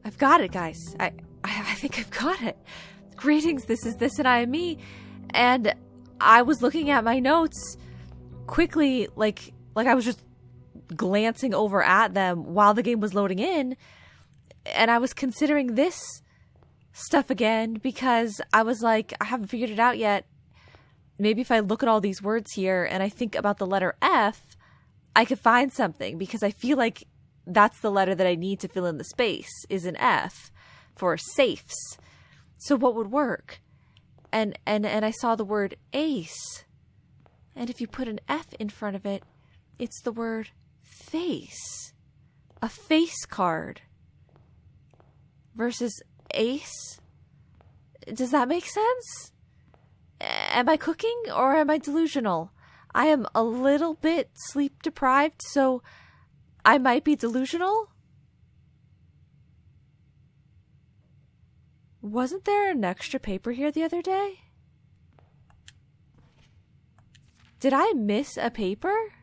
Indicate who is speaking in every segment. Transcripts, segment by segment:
Speaker 1: I've got it, guys. I think I've got it. Greetings, this is This and I Am Me. And I was looking at my notes quickly, like I was just glancing over at them while the game was loading in. And I was considering this stuff again because I was like, I haven't figured it out yet. Maybe if I look at all these words here and I think about the letter F, I could find something, because I feel like that's the letter that I need to fill in the space, is an F for safes. So what would work? And I saw the word ace. And if you put an F in front of it, it's the word face. A face card versus ace. Does that make sense? Am I cooking or am I delusional? I am a little bit sleep deprived, so I might be delusional. Wasn't there an extra paper here the other day? Did I miss a paper?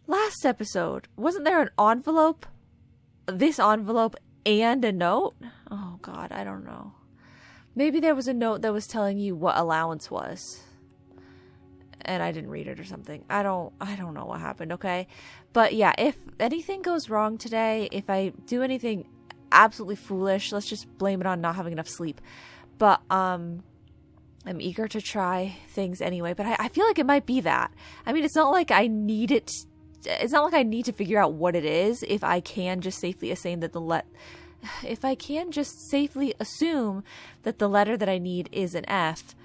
Speaker 1: Last episode, wasn't there an envelope? This envelope and a note? Oh God, I don't know. Maybe there was a note that was telling you what allowance was, and I didn't read it or something. I don't know what happened, okay? But yeah, if anything goes wrong today, if I do anything absolutely foolish, let's just blame it on not having enough sleep. But I'm eager to try things anyway, but I feel like it might be that. I mean, it's not like I need it. It's not like I need to figure out what it is if I can just safely assume that the letter that I need is an F,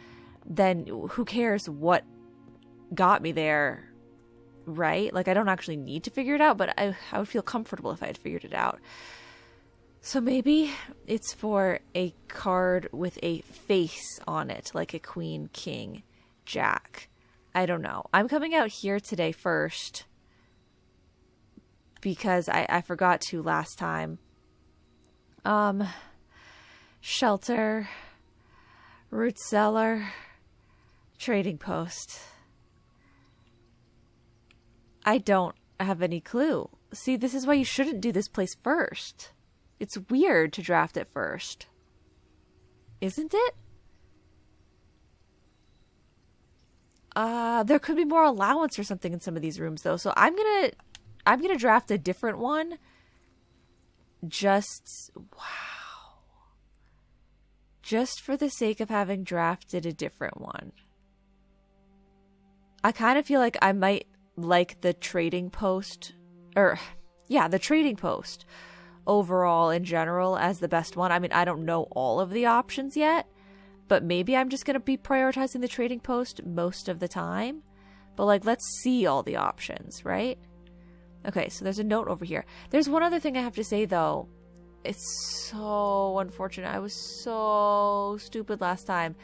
Speaker 1: then who cares what got me there, right? Like, I don't actually need to figure it out, but I would feel comfortable if I had figured it out. So maybe it's for a card with a face on it, like a queen, king, jack. I don't know. I'm coming out here today first because I forgot to last time. Shelter, root cellar, trading post. I don't have any clue. See, this is why you shouldn't do this place first. It's weird to draft it first. Isn't it? There could be more allowance or something in some of these rooms though. So I'm gonna draft a different one. Just for the sake of having drafted a different one. I kind of feel like I might like the trading post, the trading post overall in general as the best one. I mean, I don't know all of the options yet, but maybe I'm just going to be prioritizing the trading post most of the time. But like, let's see all the options, right? Okay, so there's a note over here. There's one other thing I have to say though. It's so unfortunate. I was so stupid last time.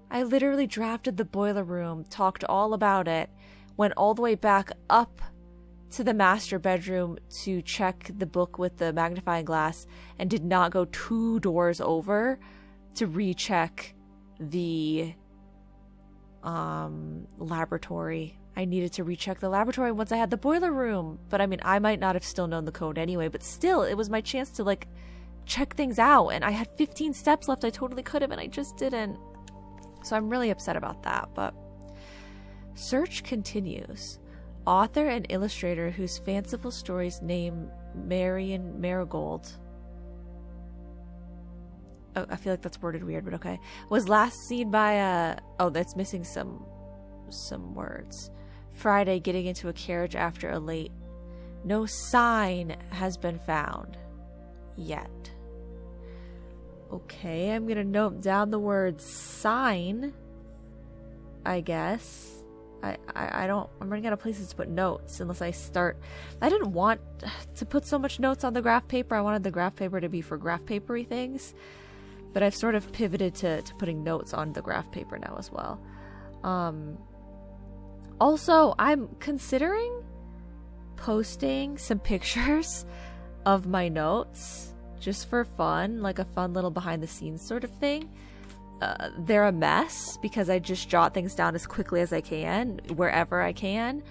Speaker 1: I literally drafted the boiler room, talked all about it, went all the way back up to the master bedroom to check the book with the magnifying glass, and did not go 2 doors over to recheck the laboratory. I needed to recheck the laboratory once I had the boiler room. But I mean, I might not have still known the code anyway, but still, it was my chance to like check things out, and I had 15 steps left. I totally could have, and I just didn't. So I'm really upset about that. But search continues. Author and illustrator whose fanciful stories name Marion Marigold. Oh, I feel like that's worded weird, but okay. Was last seen by that's missing some words. Friday, getting into a carriage after a late. No sign has been found yet. Okay, I'm gonna note down the word sign, I guess. I'm running out of places to put notes unless I start. I didn't want to put so much notes on the graph paper. I wanted the graph paper to be for graph papery things, but I've sort of pivoted to putting notes on the graph paper now as well. Also, I'm considering posting some pictures of my notes just for fun, like a fun little behind the scenes sort of thing. They're a mess because I just jot things down as quickly as I can, wherever I can,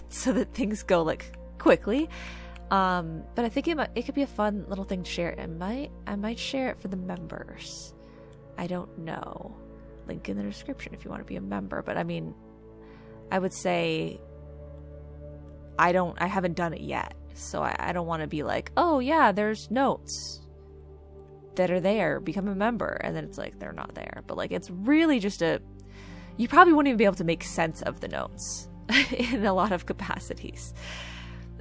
Speaker 1: so that things go like quickly. But I think it could be a fun little thing to share. I might share it for the members. I don't know. Link in the description if you want to be a member. But I mean, I would say I haven't done it yet. So I don't want to be like, oh yeah, there's notes that are there, become a member. And then it's like, they're not there. But like, it's really just you probably wouldn't even be able to make sense of the notes in a lot of capacities.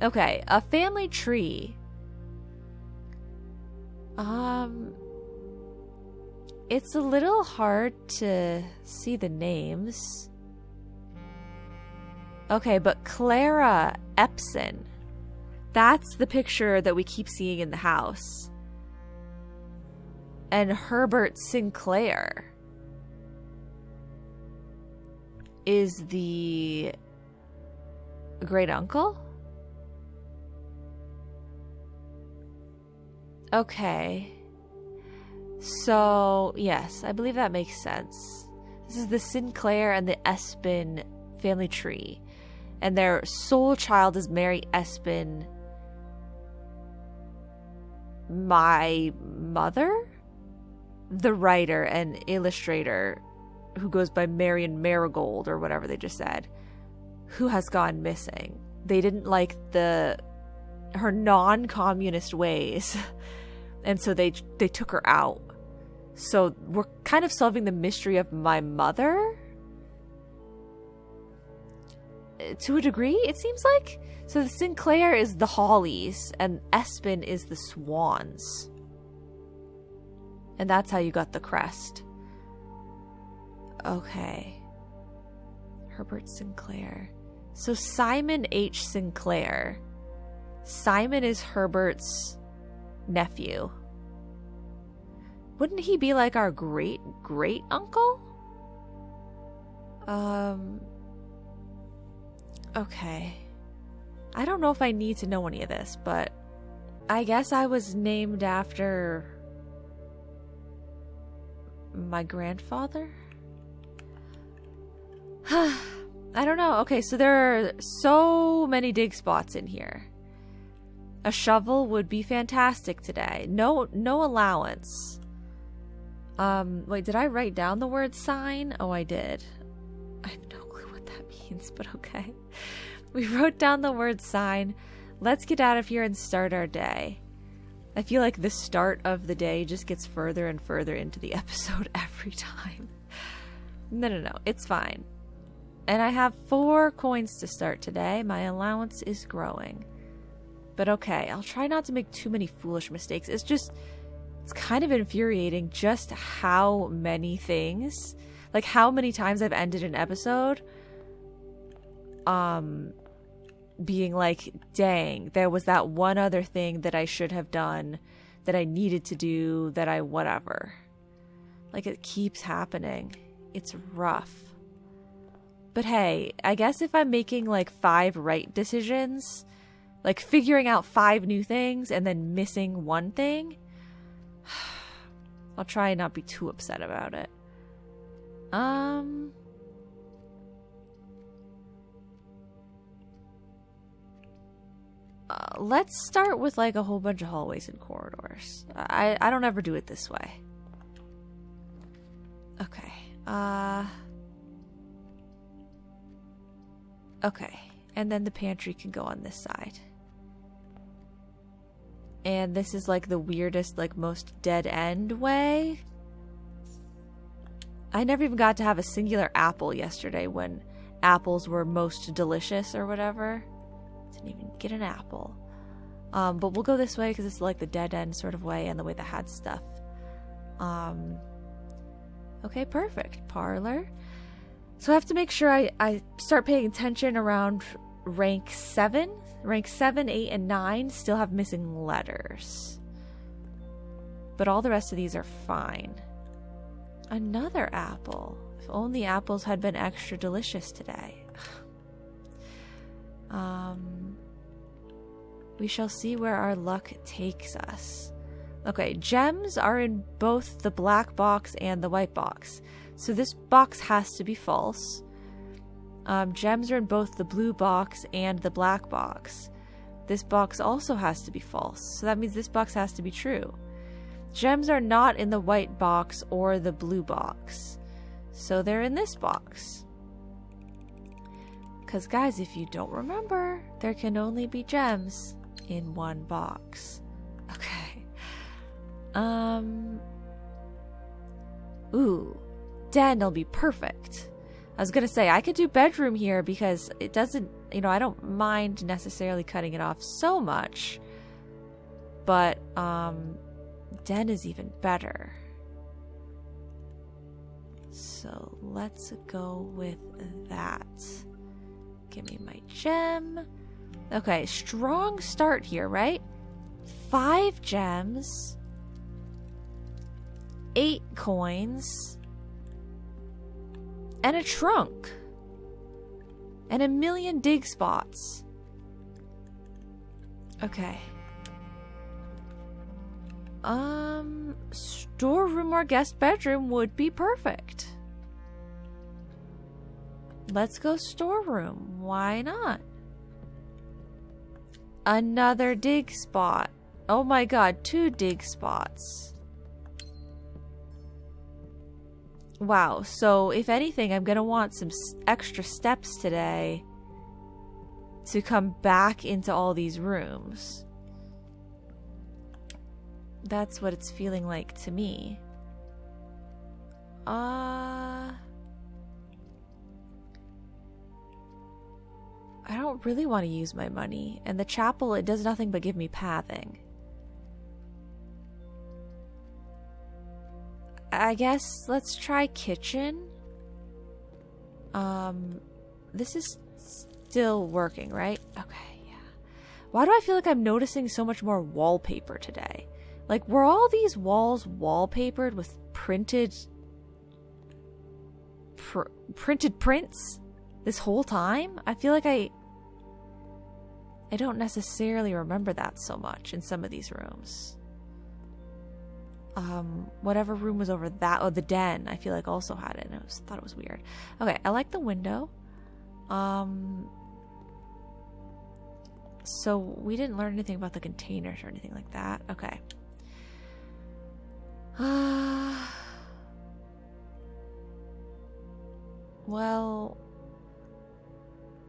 Speaker 1: Okay, a family tree. It's a little hard to see the names. Okay, but Clara Epson. That's the picture that we keep seeing in the house. And Herbert Sinclair is the great uncle? Okay. So, yes, I believe that makes sense. This is the Sinclair and the Espin family tree. And their sole child is Mary Espin, my mother? The writer and illustrator who goes by Marion Marigold or whatever they just said, who has gone missing. They didn't like her non-communist ways, and so they took her out. So we're kind of solving the mystery of my mother to a degree, it seems like. So the Sinclair is the Hollies and Espin is the Swans. And that's how you got the crest. Okay. Herbert Sinclair. So Simon H. Sinclair. Simon is Herbert's nephew. Wouldn't he be like our great uncle? Okay. I don't know if I need to know any of this, but I guess I was named after my grandfather? I don't know. Okay, so there are so many dig spots in here. A shovel would be fantastic today. No allowance. Wait, did I write down the word sign? Oh, I did. I have no clue what that means, but okay. We wrote down the word sign. Let's get out of here and start our day. I feel like the start of the day just gets further and further into the episode every time. No, it's fine. And I have 4 coins to start today. My allowance is growing. But okay, I'll try not to make too many foolish mistakes. It's kind of infuriating just how many things, like how many times I've ended an episode being like, dang, there was that one other thing that I should have done, that I needed to do, that I whatever. Like, it keeps happening. It's rough. But hey, I guess if I'm making like 5 right decisions, like figuring out 5 new things and then missing one thing, I'll try and not be too upset about it. Let's start with like a whole bunch of hallways and corridors. I don't ever do it this way. Okay. Okay. And then the pantry can go on this side. And this is like the weirdest, like most dead end way. I never even got to have a singular apple yesterday when apples were most delicious or whatever. Didn't even get an apple. But we'll go this way because it's like the dead end sort of way and the way that had stuff. Okay, perfect. Parlor. So I have to make sure I start paying attention around rank 7. Rank 7, 8, and 9 still have missing letters. But all the rest of these are fine. Another apple. If only apples had been extra delicious today. We shall see where our luck takes us. Okay, gems are in both the black box and the white box. So this box has to be false. Gems are in both the blue box and the black box. this box also has to be false. So that means this box has to be true. Gems are not in the white box or the blue box. So they're in this box. Because guys, if you don't remember, there can only be gems in one box. Okay. Ooh. Den will be perfect. I was gonna say, I could do bedroom here because it doesn't, I don't mind necessarily cutting it off so much. But, den is even better. So let's go with that. Give me my gem. Okay, strong start here, right? 5 gems. 8 coins. And a trunk. And a million dig spots. Okay. Storeroom or guest bedroom would be perfect. Let's go storeroom. Why not? Another dig spot. Oh my god, 2 dig spots. Wow, so if anything, I'm gonna want some extra steps today to come back into all these rooms. That's what it's feeling like to me. I don't really want to use my money. And the chapel, it does nothing but give me pathing. I guess let's try kitchen. This is still working, right? Okay, yeah. Why do I feel like I'm noticing so much more wallpaper today? Like, were all these walls wallpapered with printed prints this whole time? I feel like I don't necessarily remember that so much in some of these rooms. Whatever room was over that, oh, the den, I feel like also had it, and I thought it was weird. Okay, I like the window. So we didn't learn anything about the containers or anything like that. Okay. Well,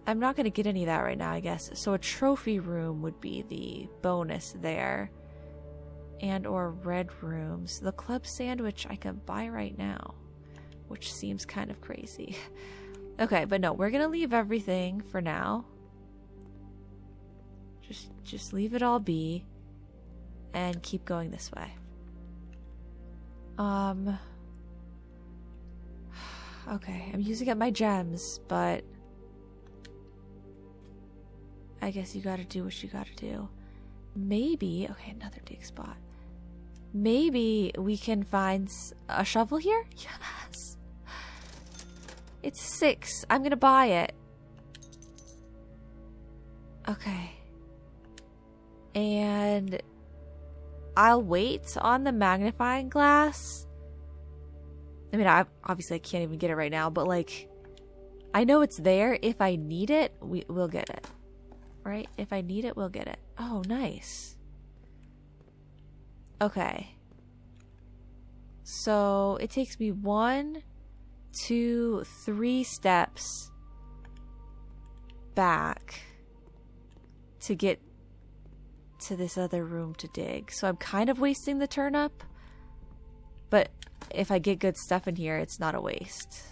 Speaker 1: I'm not going to get any of that right now, I guess. So a trophy room would be the bonus there. And or red rooms. The club sandwich I can buy right now, which seems kind of crazy. Okay, but no, we're going to leave everything for now. Just leave it all be and keep going this way. Okay, I'm using up my gems, but I guess you gotta do what you gotta do. Maybe, okay, another dig spot. Maybe we can find a shovel here? Yes! It's 6. I'm gonna buy it. Okay. And I'll wait on the magnifying glass. I mean, obviously I can't even get it right now, but like, I know it's there. If I need it, we'll get it. Right? If I need it, we'll get it. Oh, nice. Okay. So it takes me 1, 2, 3 steps back to get to this other room to dig. So I'm kind of wasting the turnip, but if I get good stuff in here, it's not a waste.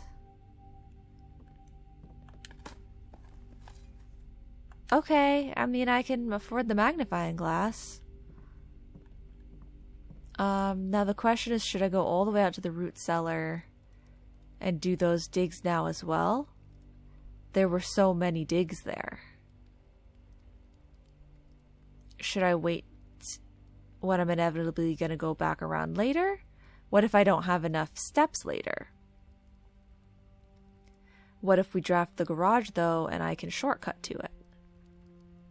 Speaker 1: Okay, I mean, I can afford the magnifying glass. Now the question is, should I go all the way out to the root cellar and do those digs now as well? There were so many digs there. Should I wait when I'm inevitably going to go back around later? What if I don't have enough steps later? What if we draft the garage, though, and I can shortcut to it?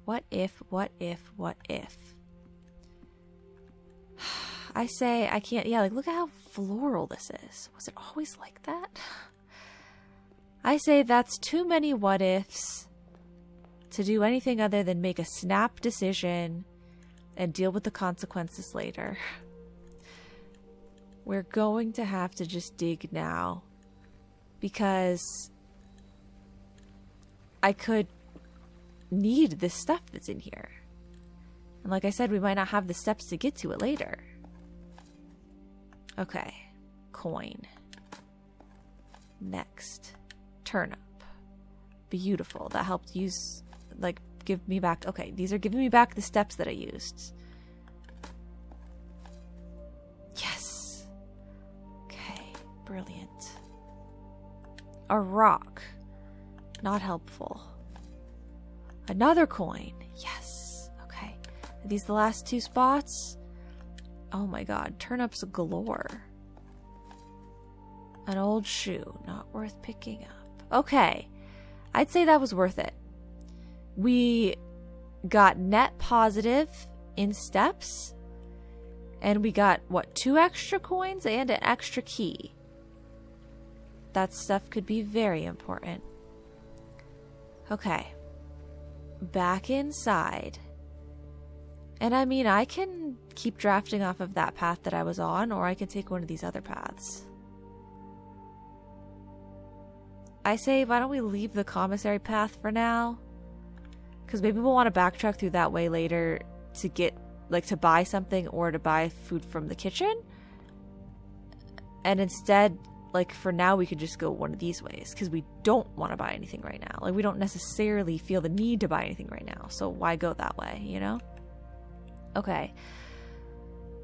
Speaker 1: What if, what if, what if? I say I can't, yeah, like, look at how floral this is. Was it always like that? I say that's too many what ifs. to do anything other than make a snap decision and deal with the consequences later. We're going to have to just dig now, because I could need this stuff that's in here. And like I said, we might not have the steps to get to it later. Okay. Coin. Next. Turnip. Beautiful. That helped use, like, give me back. Okay, these are giving me back the steps that I used. Yes. Okay, brilliant. A rock. Not helpful. Another coin. Yes. Okay. Are these the last two spots? Oh my god. Turnips galore. An old shoe. Not worth picking up. Okay. I'd say that was worth it. We got net positive in steps. And we got, what, 2 extra coins and an extra key. That stuff could be very important. Okay. Back inside. And I mean, I can keep drafting off of that path that I was on, or I can take one of these other paths. I say, why don't we leave the commissary path for now? Because maybe we'll want to backtrack through that way later to get, like, to buy something or to buy food from the kitchen. And instead, like, for now, we could just go one of these ways, because we don't want to buy anything right now. Like, we don't necessarily feel the need to buy anything right now, so why go that way, you know? Okay.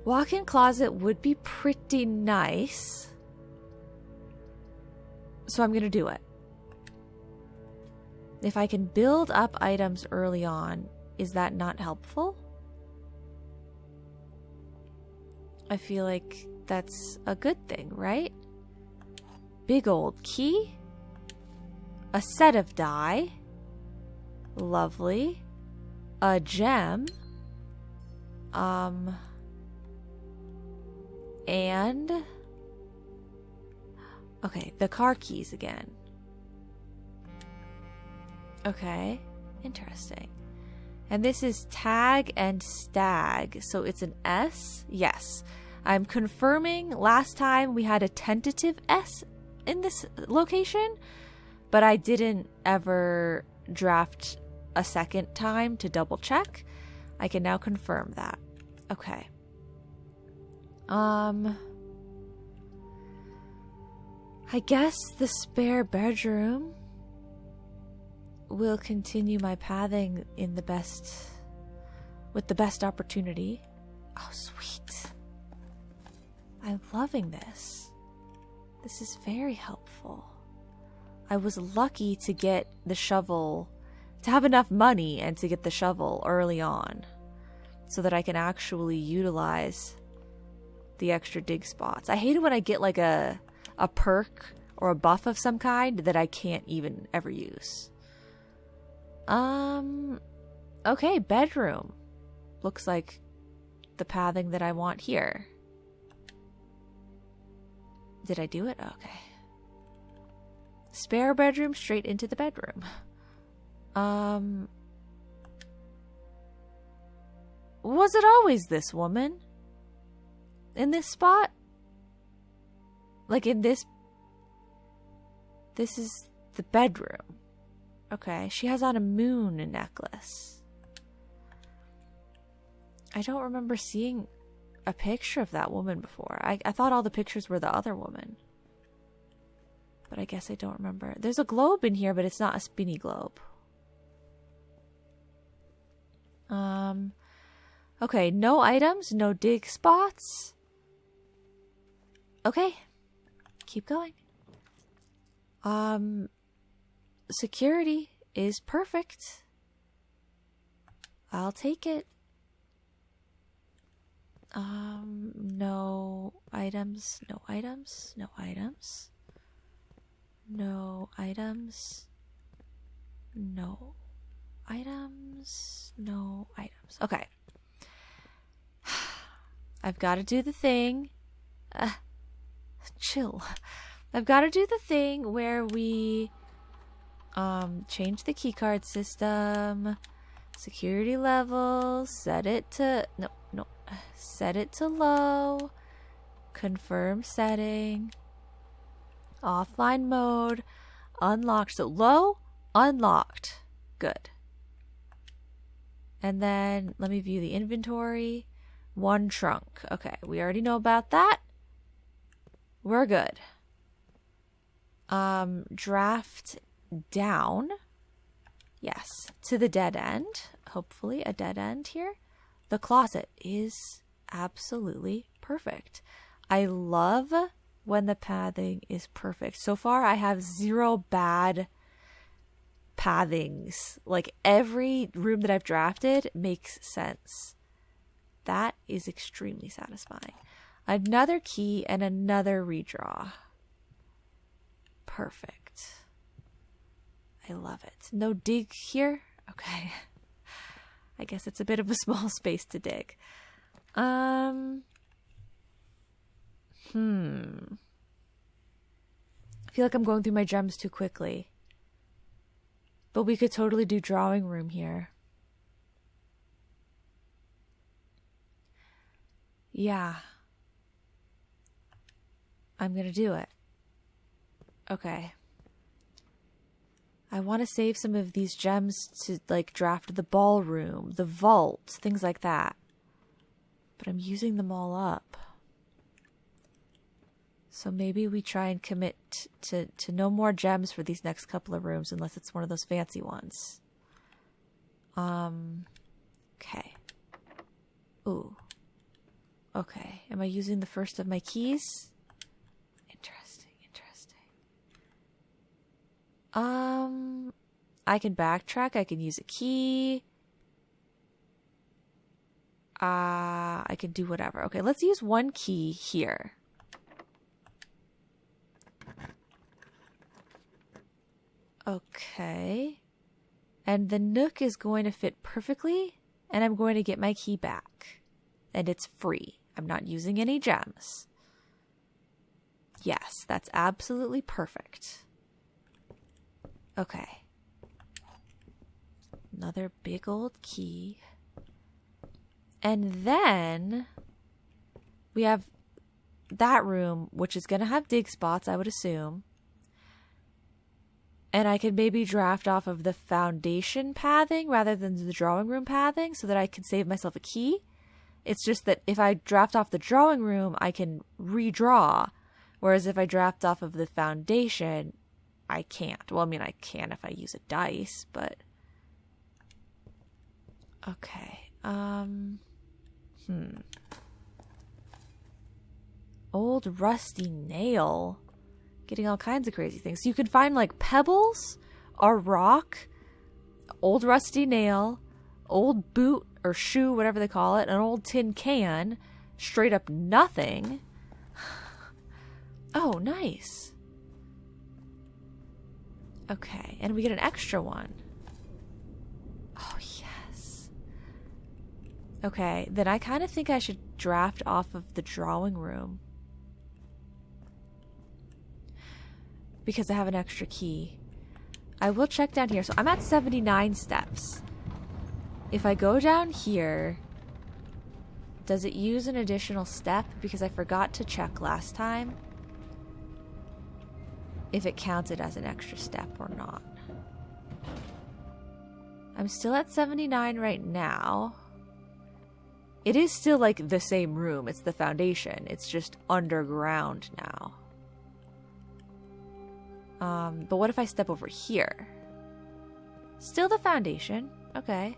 Speaker 1: Walk-in closet would be pretty nice, so I'm gonna do it. If I can build up items early on, is that not helpful? I feel like that's a good thing, right? Big old key. A set of dye. Lovely. A gem. And... okay, the car keys again. Okay, interesting. And this is tag and stag, so it's an S? Yes. I'm confirming last time we had a tentative S in this location, but I didn't ever draft a second time to double check. I can now confirm that. Okay. I guess the spare bedroom will continue my pathing in the best, with the best opportunity. Oh, sweet. I'm loving this. This is very helpful. I was lucky to get the shovel, to have enough money and to get the shovel early on so that I can actually utilize the extra dig spots. I hate it when I get like a perk or a buff of some kind that I can't even ever use. Okay, bedroom. Looks like the pathing that I want here. Did I do it? Okay. Spare bedroom straight into the bedroom. Was it always this woman? In this spot? Like in this... This is the bedroom. Okay, she has on a moon necklace. I don't remember seeing a picture of that woman before. I thought all the pictures were the other woman. But I guess I don't remember. There's a globe in here, but it's not a spinny globe. Okay, no items, no dig spots. Okay, keep going. Security is perfect. I'll take it. No items, no items, no items. No items. No items. No items. Okay. I've got to do the thing. Chill. I've got to do the thing where we Change the keycard system. Security level. Set it to... No. Set it to low. Confirm setting. Offline mode. Unlocked. So low, unlocked. Good. And then let me view the inventory. 1 trunk. Okay, we already know about that. We're good. Draft down. Yes, to the dead end. Hopefully a dead end here. The closet is absolutely perfect. I love when the pathing is perfect. So far, I have 0 bad pathings. Like, every room that I've drafted makes sense. That is extremely satisfying. Another key and another redraw. Perfect. I love it. No dig here? Okay. I guess it's a bit of a small space to dig. I feel like I'm going through my gems too quickly. But we could totally do drawing room here. Yeah. I'm gonna do it. Okay. I want to save some of these gems to, like, draft the ballroom, the vault, things like that. But I'm using them all up. So maybe we try and commit to no more gems for these next couple of rooms, unless it's one of those fancy ones. Okay. Ooh. Okay. Am I using the first of my keys? Interesting. I can backtrack. I can use a key. I can do whatever. Okay, let's use 1 key here. Okay. And the nook is going to fit perfectly, and I'm going to get my key back. And it's free. I'm not using any gems. Yes, that's absolutely perfect. Okay. Another big old key. And then we have that room, which is going to have dig spots, I would assume. And I could maybe draft off of the foundation pathing rather than the drawing room pathing so that I can save myself a key. It's just that if I draft off the drawing room, I can redraw. Whereas if I draft off of the foundation, I can't. Well, I mean, I can if I use a dice, but... Okay. Old rusty nail. Getting all kinds of crazy things. So you can find, like, pebbles, a rock, old rusty nail, old boot or shoe, whatever they call it, an old tin can, straight up nothing. Oh, nice. Okay, and we get an extra one. Oh, yes. Okay, then I kind of think I should draft off of the drawing room. Because I have an extra key. I will check down here. So I'm at 79 steps. If I go down here, does it use an additional step? Because I forgot to check last time if it counted as an extra step or not. I'm still at 79 right now. It is still like the same room. It's the foundation. It's just underground now. But what if I step over here? Still the foundation. Okay.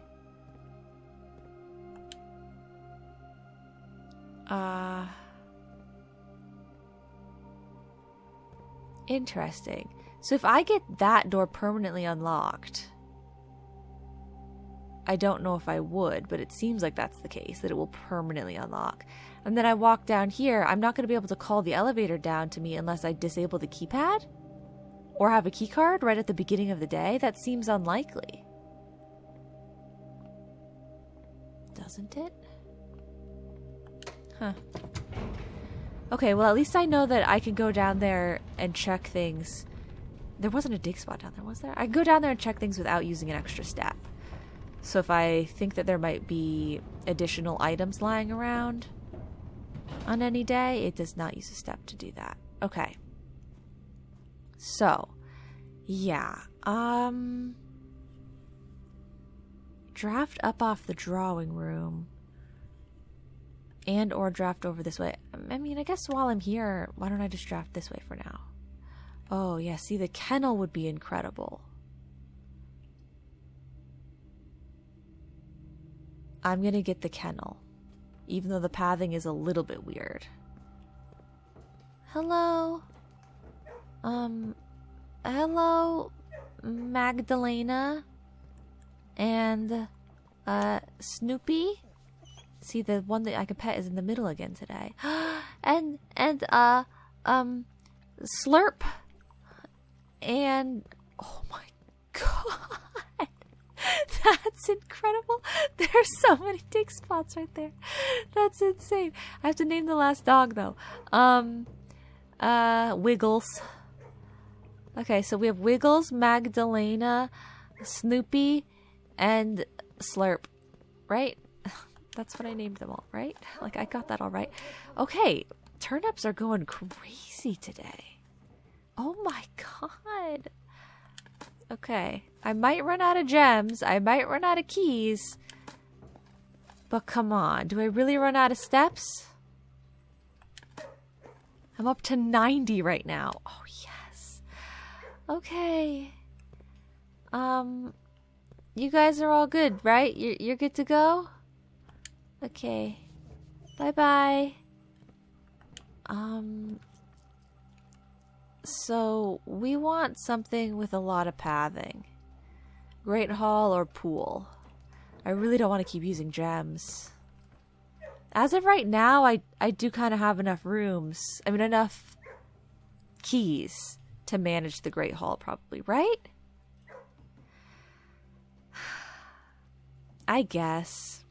Speaker 1: Interesting. So if I get that door permanently unlocked, I don't know if I would, but it seems like that's the case, that it will permanently unlock. And then I walk down here, I'm not going to be able to call the elevator down to me unless I disable the keypad? Or have a key card right at the beginning of the day? That seems unlikely. Doesn't it? Huh. Okay, well at least I know that I can go down there and check things There wasn't a dig spot down there, was there? I go down there and check things without using an extra step. So if I think that there might be additional items lying around on any day, it does not use a step to do that. Okay. So, yeah. Draft up off the drawing room. And or draft over this way. I mean, I guess while I'm here, why don't I just draft this way for now? Oh, yeah. See, the kennel would be incredible. I'm gonna get the kennel. Even though the pathing is a little bit weird. Hello? Hello, Magdalena? And, Snoopy? See, the one that I could pet is in the middle again today. and, Slurp. And, oh my god. That's incredible. There's so many dig spots right there. That's insane. I have to name the last dog, though. Wiggles. Okay, so we have Wiggles, Magdalena, Snoopy, and Slurp. Right? That's what I named them all, right? Like, I got that all right. Okay, turnips are going crazy today. Oh my god. Okay, I might run out of gems. I might run out of keys. But come on, do I really run out of steps? I'm up to 90 right now. Oh, yes. Okay. You guys are all good, right? You're good to go? Okay. Bye-bye. So, we want something with a lot of pathing. Great Hall or pool. I really don't want to keep using gems. As of right now, I do kind of have enough rooms. I mean, enough keys to manage the Great Hall, probably, right? I guess.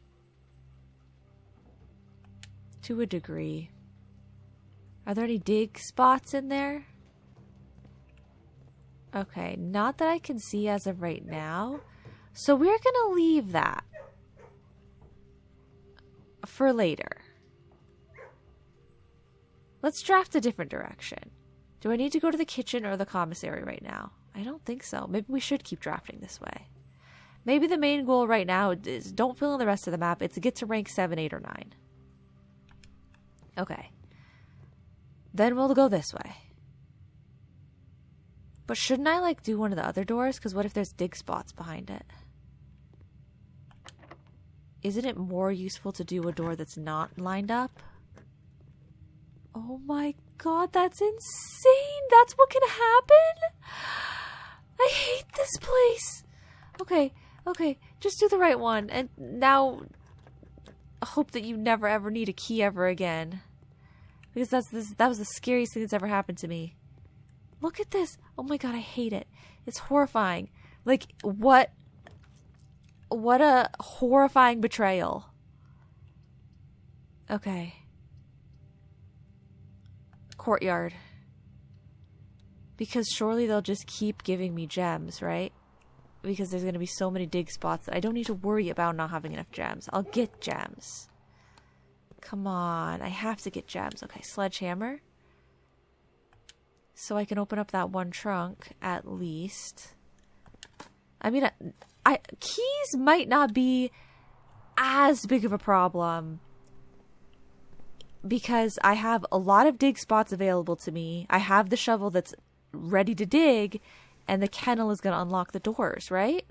Speaker 1: To a degree. Are there any dig spots in there? Okay, not that I can see as of right now. So we're gonna leave that for later. Let's draft a different direction. Do I need to go to the kitchen or the commissary right now? I don't think so. Maybe we should keep drafting this way. Maybe the main goal right now is don't fill in the rest of the map. It's to get to rank 7, 8, or 9. Okay. Then we'll go this way. But shouldn't I, like, do one of the other doors? Because what if there's dig spots behind it? Isn't it more useful to do a door that's not lined up? Oh my god, that's insane! That's what can happen? I hate this place! Okay, okay, just do the right one. And now, hope that you never ever need a key ever again. Because that was the scariest thing that's ever happened to me. Look at this. Oh my god, I hate it. It's horrifying. Like, what a horrifying betrayal. Okay. Courtyard. Because surely they'll just keep giving me gems, right? Because there's going to be so many dig spots that I don't need to worry about not having enough gems. I'll get gems. Come on. I have to get gems. Okay, sledgehammer. So I can open up that one trunk, at least. I mean, keys might not be as big of a problem. Because I have a lot of dig spots available to me. I have the shovel that's ready to dig. And the kennel is going to unlock the doors, right?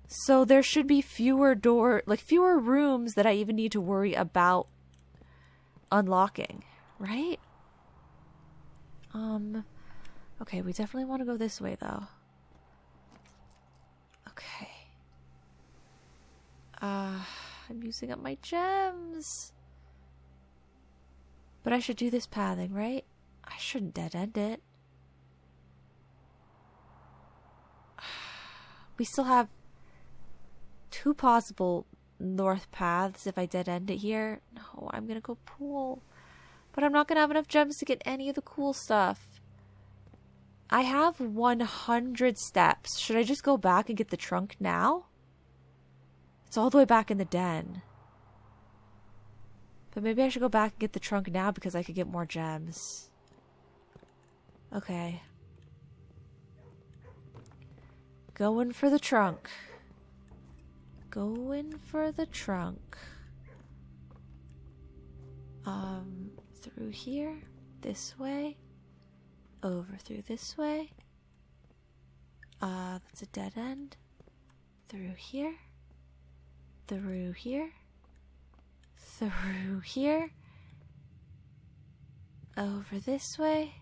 Speaker 1: So there should be fewer rooms that I even need to worry about unlocking, right? Okay, we definitely want to go this way, though. Okay. I'm using up my gems. But I should do this pathing, right? I shouldn't dead end it. We still have 2 possible north paths if I dead end it here. No, I'm gonna go pool. But I'm not gonna have enough gems to get any of the cool stuff. I have 100 steps. Should I just go back and get the trunk now? It's all the way back in the den. But maybe I should go back and get the trunk now because I could get more gems. Okay. Going for the trunk. Going for the trunk. Through here. This way. Over through this way. That's a dead end. Through here. Through here. Through here. Over this way.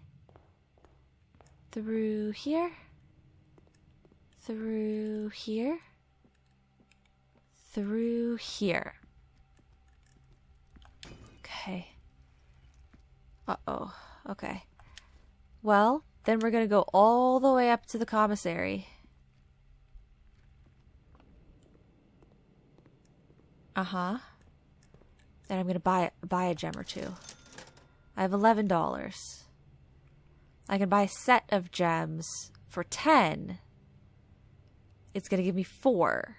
Speaker 1: Through here. Through here. Through here. Okay. Uh-oh. Okay. Well, then we're going to go all the way up to the commissary. Uh-huh. And I'm going to buy a gem or two. I have $11. I can buy a set of gems for 10. It's going to give me 4.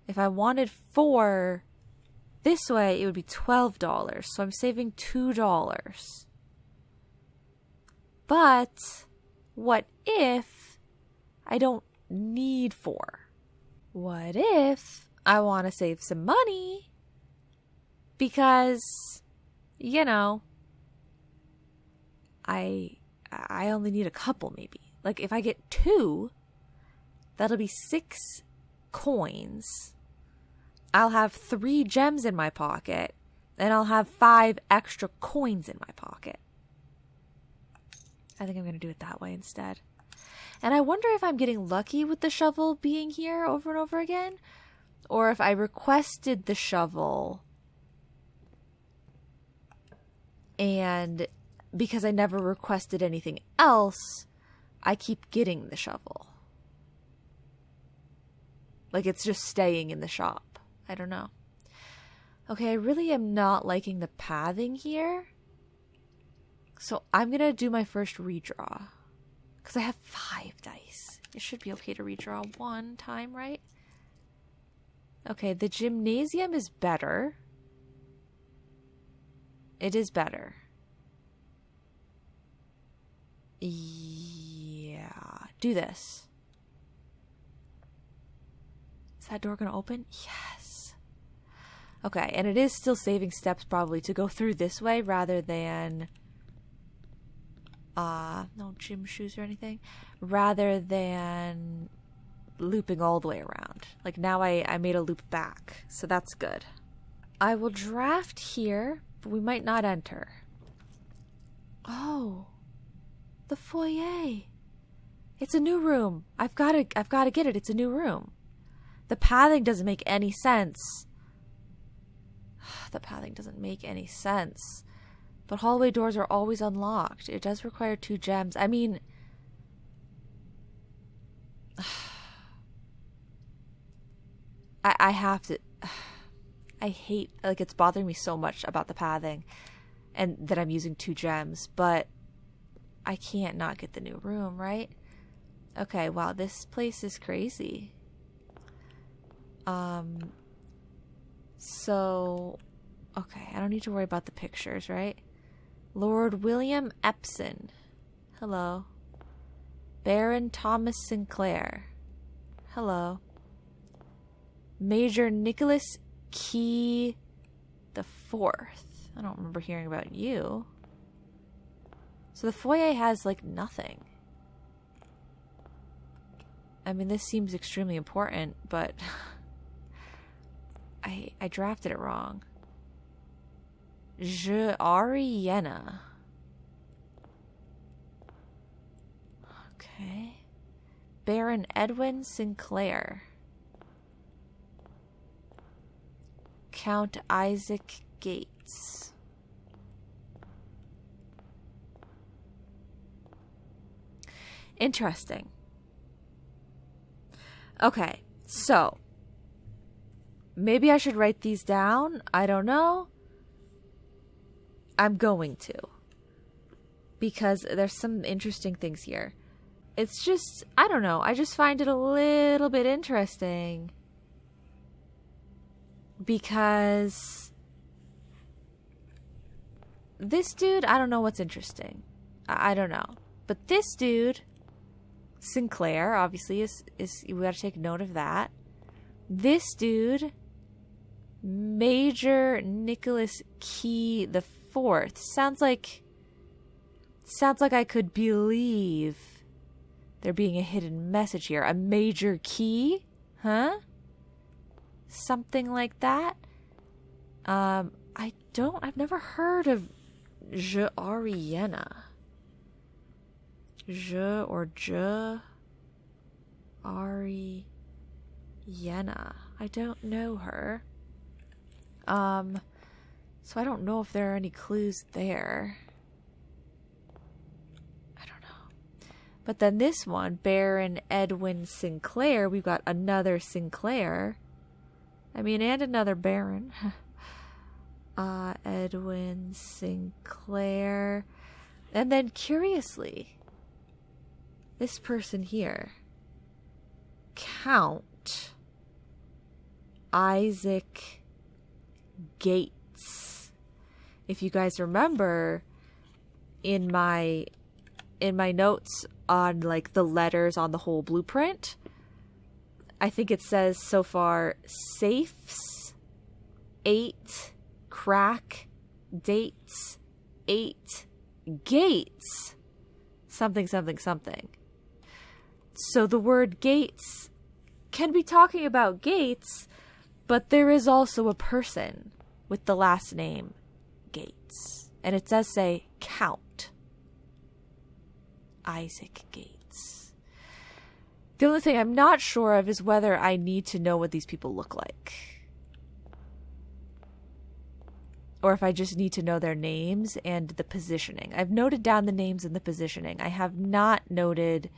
Speaker 1: If I wanted 4 this way, it would be $12. So I'm saving $2. But what if I don't need 4? What if I want to save some money? Because, you know, I only need a couple maybe. Like if I get 2, that'll be 6 coins. I'll have 3 gems in my pocket, and I'll have 5 extra coins in my pocket. I think I'm going to do it that way instead. And I wonder if I'm getting lucky with the shovel being here over and over again, or if I requested the shovel and because I never requested anything else, I keep getting the shovel. Like it's just staying in the shop. I don't know. Okay, I really am not liking the pathing here. So I'm going to do my first redraw. Because I have 5 dice. It should be okay to redraw 1 time, right? Okay, the gymnasium is better. It is better. Yeah. Do this. Is that door going to open? Yes. Okay, and it is still saving steps probably to go through this way rather than... no gym shoes or anything. Rather than looping all the way around. Like now I made a loop back, so that's good. I will draft here, but we might not enter. Oh, the foyer. It's a new room. I've got to get it. It's a new room. The pathing doesn't make any sense. The pathing doesn't make any sense. But hallway doors are always unlocked. It does require 2 gems. I mean... I have to... I hate... Like, it's bothering me so much about the pathing. And that I'm using 2 gems. But I can't not get the new room, right? Okay, wow, this place is crazy. So... Okay, I don't need to worry about the pictures, right? Lord William Epson. Hello. Baron Thomas Sinclair. Hello. Major Nicholas Key the Fourth. I don't remember hearing about you. So the foyer has, like, nothing. I mean, this seems extremely important, but... I drafted it wrong. Ariana. Okay. Baron Edwin Sinclair. Count Isaac Gates. Interesting. Okay, so maybe I should write these down. I don't know. I'm going to. Because there's some interesting things here. It's just, I don't know. I just find it a little bit interesting. Because this dude, I don't know what's interesting. I don't know. But this dude, Sinclair, obviously, is we gotta take note of that. This dude, Major Nicholas Key the Fourth, sounds like I could believe there being a hidden message here. A major key? Huh? Something like that? I've never heard of Je Ariana. Je or Je Ariana. I don't know her. So I don't know if there are any clues there. I don't know. But then this one, Baron Edwin Sinclair, we've got another Sinclair. I mean, and another Baron. Edwin Sinclair. And then, curiously, this person here, Count Isaac Gates. If you guys remember, in my notes on like the letters on the whole blueprint, I think it says so far safes 8, crack dates 8, gates something. So the word gates can be talking about gates, but there is also a person with the last name Gates. And it does say Count Isaac Gates. The only thing I'm not sure of is whether I need to know what these people look like. Or if I just need to know their names and the positioning. I've noted down the names and the positioning. I have not noted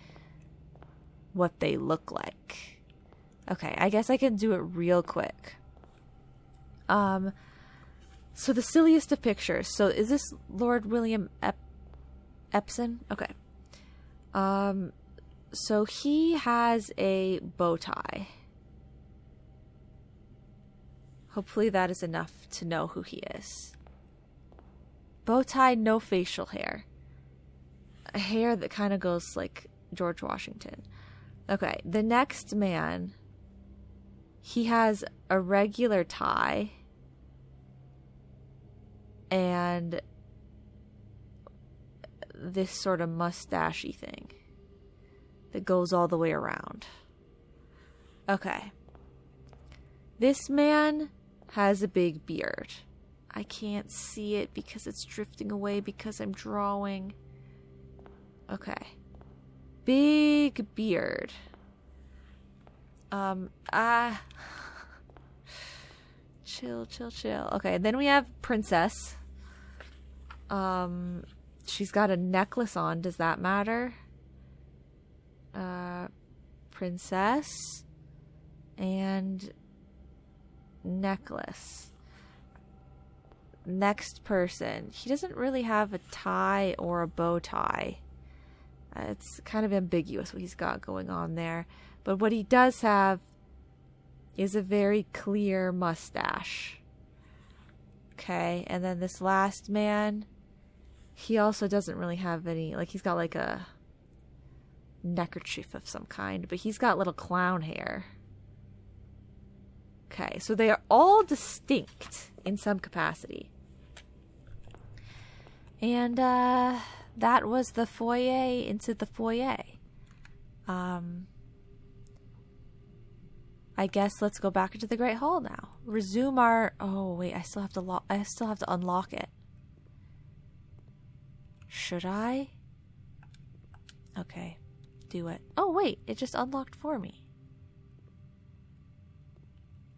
Speaker 1: what they look like. Okay, I guess I can do it real quick. So the silliest of pictures. So is this Lord William Epson? Okay. So he has a bow tie. Hopefully that is enough to know who he is. Bow tie, no facial hair. A hair that kind of goes like George Washington. Okay, the next man, he has a regular tie and this sort of mustachy thing that goes all the way around. Okay. This man has a big beard. I can't see it because it's drifting away because I'm drawing. Okay. Big beard. Chill. Okay, then we have Princess. She's got a necklace on. Does that matter? Princess and necklace. Next person. He doesn't really have a tie or a bow tie. It's kind of ambiguous what he's got going on there. But what he does have is a very clear mustache. Okay, and then this last man, he also doesn't really have any, like he's got like a neckerchief of some kind, but he's got little clown hair. Okay, so they are all distinct in some capacity. And that was the foyer into the foyer. I guess let's go back into the Great Hall now. Resume our... Oh, wait, I still have to unlock it. Should I? Okay, do it. Oh, wait, it just unlocked for me.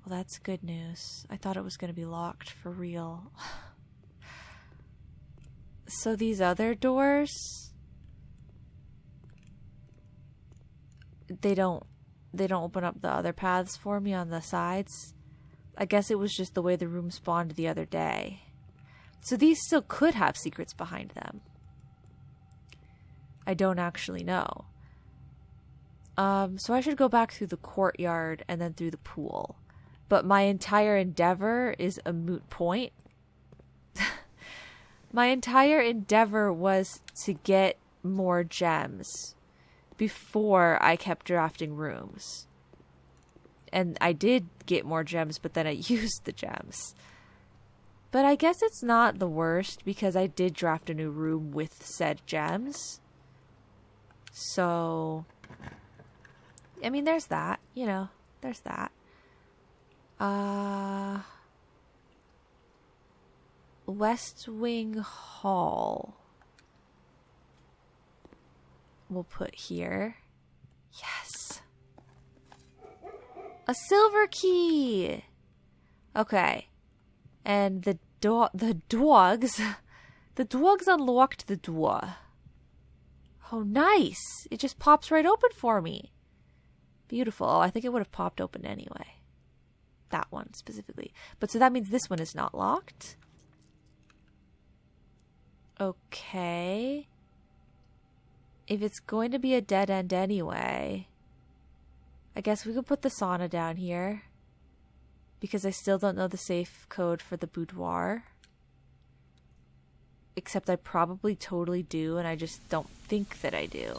Speaker 1: Well, that's good news. I thought it was going to be locked for real. So these other doors, they don't open up the other paths for me on the sides. I guess it was just the way the room spawned the other day. So these still could have secrets behind them. I don't actually know. So I should go back through the courtyard and then through the pool. But my entire endeavor is a moot point. My entire endeavor was to get more gems before I kept drafting rooms. And I did get more gems, but then I used the gems. But I guess it's not the worst because I did draft a new room with said gems. So, I mean, there's that, you know, there's that. West Wing Hall. We'll put here. Yes. A silver key. Okay. And the dogs unlocked the door. Oh, nice. It just pops right open for me. Beautiful. Oh, I think it would have popped open anyway. That one specifically. But so that means this one is not locked. Okay. If it's going to be a dead end anyway, I guess we could put the sauna down here. Because I still don't know the safe code for the boudoir. Except I probably totally do, and I just don't think that I do.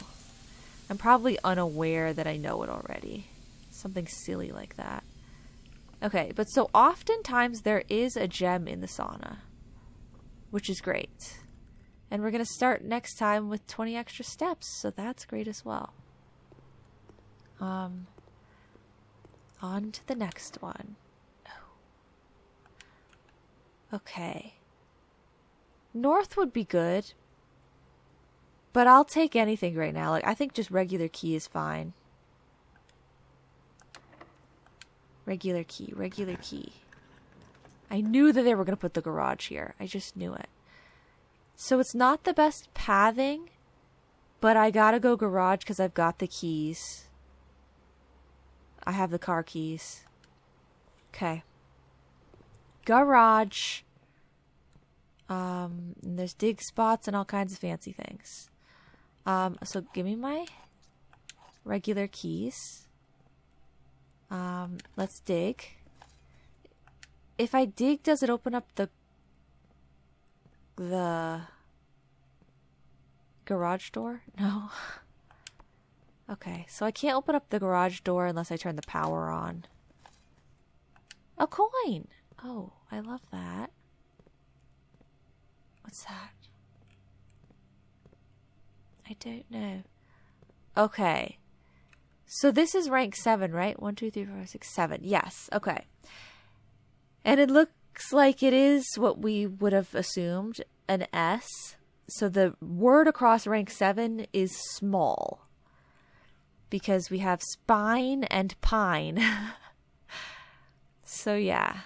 Speaker 1: I'm probably unaware that I know it already. Something silly like that. Okay, but so oftentimes there is a gem in the sauna. Which is great. And we're going to start next time with 20 extra steps, so that's great as well. On to the next one. Okay. North would be good. But I'll take anything right now. Like, I think just regular key is fine. Regular key, regular key. I knew that they were going to put the garage here. I just knew it. So it's not the best pathing, but I gotta go garage because I've got the keys. I have the car keys. Okay. Garage. And there's dig spots and all kinds of fancy things. So give me my regular keys. Let's dig. If I dig, does it open up the garage door? No. Okay, so I can't open up the garage door unless I turn the power on. A coin! Oh, I love that. What's that? I don't know. Okay. So this is rank 7, right? 1, 2, 3, 4, 6, 7. Yes, okay. And it looks like it is what we would have assumed, an S. So the word across rank 7 is small. Because we have spine and pine. So yeah.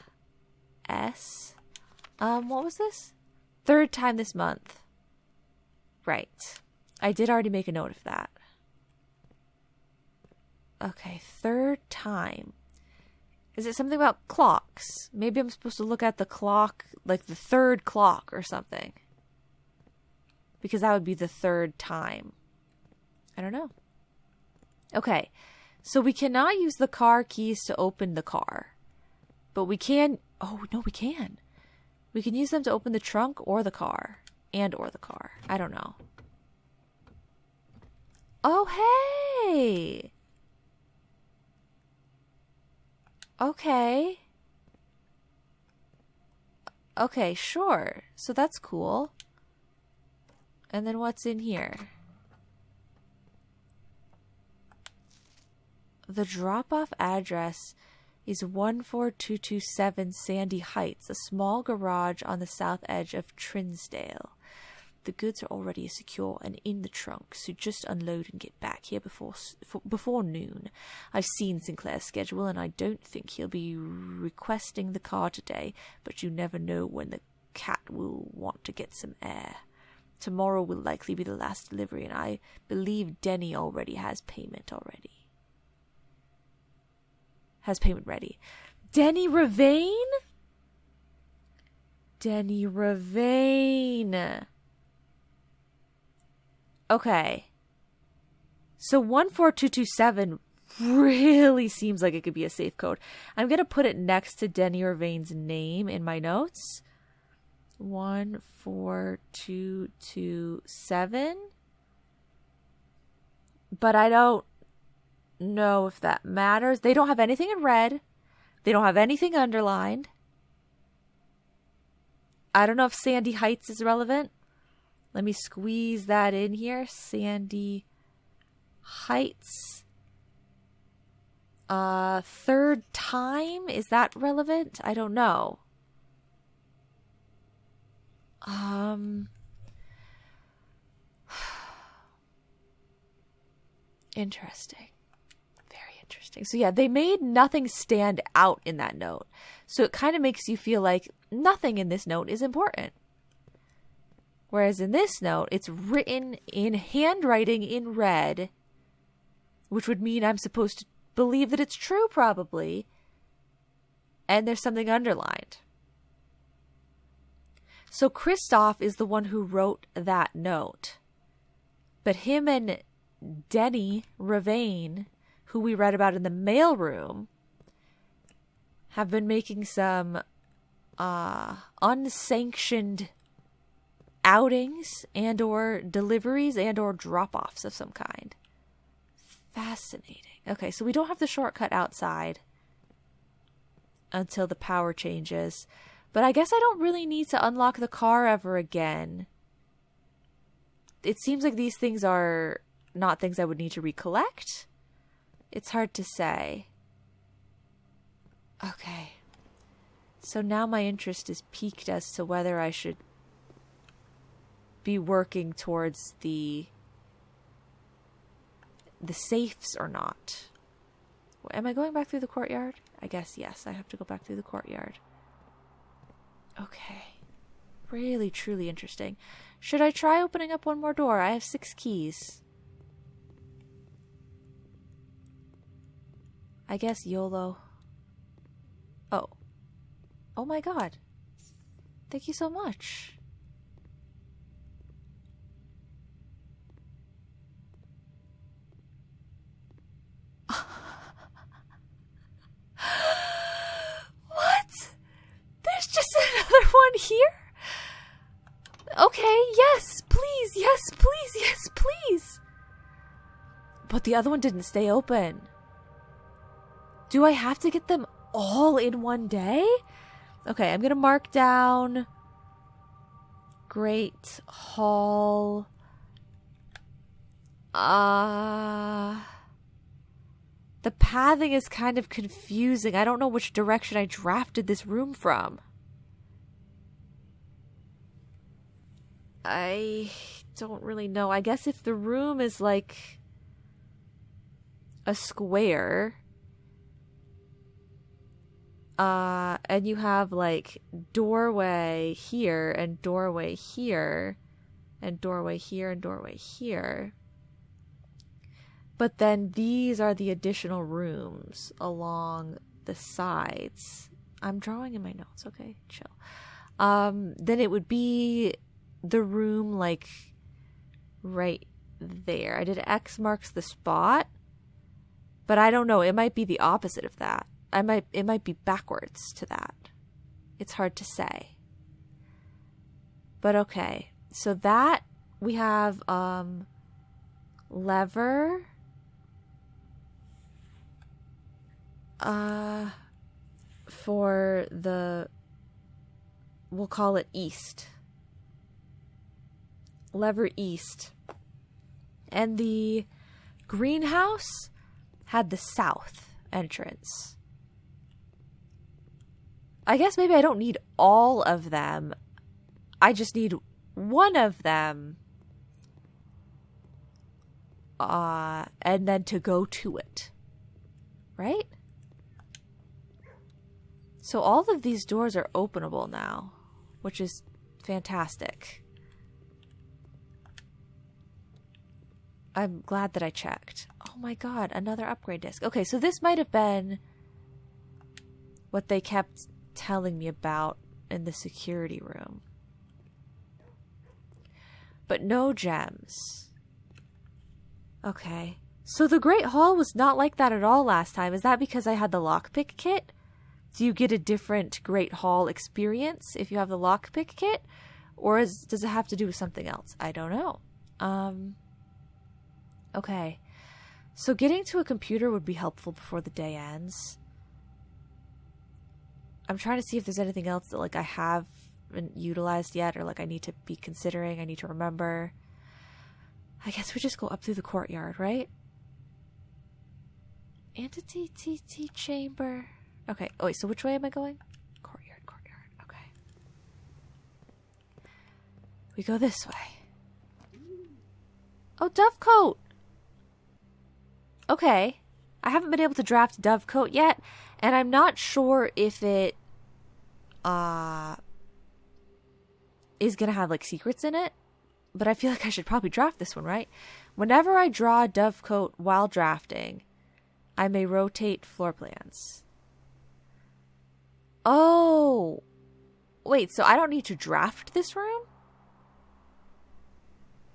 Speaker 1: S. What was this? 3rd time this month. Right. I did already make a note of that. Okay, 3rd time. Is it something about clocks? Maybe I'm supposed to look at the clock, like the 3rd clock or something. Because that would be the 3rd time. I don't know. Okay, so we cannot use the car keys to open the car. But we can... Oh, no, we can. We can use them to open the trunk or the car. Or the car. I don't know. Oh, hey! Okay. Okay, sure. So that's cool. And then what's in here? The drop-off address is 14227 Sandy Heights, a small garage on the south edge of Trinsdale. The goods are already secure and in the trunk, so just unload and get back here before noon. I've seen Sinclair's schedule, and I don't think he'll be requesting the car today, but you never know when the cat will want to get some air. Tomorrow will likely be the last delivery, and I believe Denny already has payment ready. Denny Ravane? Denny Ravane. Okay. So 14227 really seems like it could be a safe code. I'm going to put it next to Denny Ravain's name in my notes. 14227. But I don't know if that matters. They don't have anything in red. They don't have anything underlined. I don't know if Sandy Heights is relevant. Let me squeeze that in here. Sandy Heights. Third time? Is that relevant? I don't know. Interesting. Very interesting. So yeah, they made nothing stand out in that note. So it kind of makes you feel like nothing in this note is important. Whereas in this note, it's written in handwriting in red, which would mean I'm supposed to believe that it's true, probably. And there's something underlined. So Christoph is the one who wrote that note. But him and Denny Ravain, who we read about in the mailroom, have been making some unsanctioned outings and or deliveries and or drop-offs of some kind. Fascinating. Okay, so we don't have the shortcut outside until the power changes. But I guess I don't really need to unlock the car ever again. It seems like these things are not things I would need to recollect. It's hard to say. Okay. So now my interest is piqued as to whether I should be working towards the safes or not. Am I going back through the courtyard? I guess yes, I have to go back through the courtyard. Okay. Really, truly interesting. Should I try opening up one more door? I have 6 keys. I guess YOLO. Oh. Oh my god. Thank you so much. What? There's just another one here? Okay, yes, please, yes, please, yes, please. But the other one didn't stay open. Do I have to get them all in one day? Okay, I'm going to mark down Great Hall. The pathing is kind of confusing. I don't know which direction I drafted this room from. I don't really know. I guess if the room is like a square, and you have like doorway here and doorway here and doorway here and doorway here. But then these are the additional rooms along the sides. I'm drawing in my notes, okay? Chill. Then it would be the room like right there. I did X marks the spot, but I don't know. It might be the opposite of that. It might be backwards to that. It's hard to say. But okay. So that we have lever for the, we'll call it east. Lever east. And the greenhouse had the south entrance. I guess maybe I don't need all of them. I just need one of them. And then to go to it. Right? So all of these doors are openable now, which is fantastic. I'm glad that I checked. Oh my god, another upgrade disc. Okay, so this might have been what they kept telling me about in the security room. But no gems. Okay. So the Great Hall was not like that at all last time. Is that because I had the lockpick kit? Do you get a different Great Hall experience if you have the lockpick kit? Or does it have to do with something else? I don't know. Okay. So getting to a computer would be helpful before the day ends. I'm trying to see if there's anything else that, like, I haven't utilized yet, or, like, I need to be considering, I need to remember. I guess we just go up through the courtyard, right? Entity TT chamber. Okay. Oh, wait, so which way am I going? Courtyard. Okay. We go this way. Oh, Dovecote! Okay. I haven't been able to draft Dovecote yet, and I'm not sure if it is gonna have, like, secrets in it, but I feel like I should probably draft this one, right? Whenever I draw Dovecote while drafting, I may rotate floor plans. Oh! Wait, so I don't need to draft this room?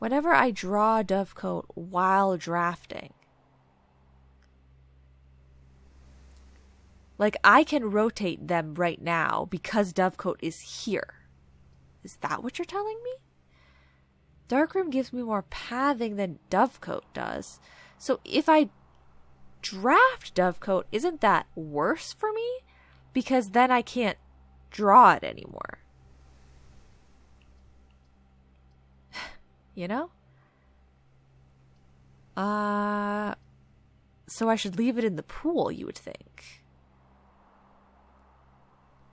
Speaker 1: Whenever I draw Dovecote while drafting, like, I can rotate them right now because Dovecote is here. Is that what you're telling me? Darkroom gives me more pathing than Dovecote does. So if I draft Dovecote, isn't that worse for me? Because then I can't draw it anymore. You know? So I should leave it in the pool, you would think.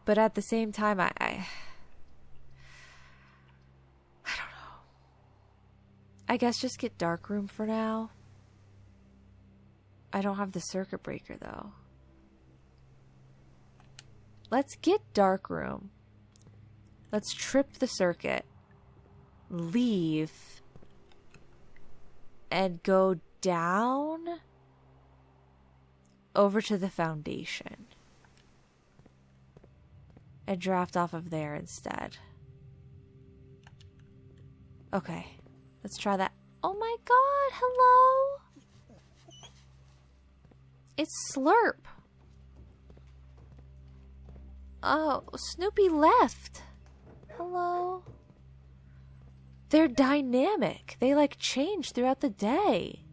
Speaker 1: But at the same time, I don't know. I guess just get Darkroom for now. I don't have the circuit breaker, though. Let's get Darkroom. Let's trip the circuit. Leave. And go down over to the foundation. And draft off of there instead. Okay. Let's try that. Oh my god, hello? It's Slurp. Oh, Snoopy left. Hello? They're dynamic. They, like, change throughout the day.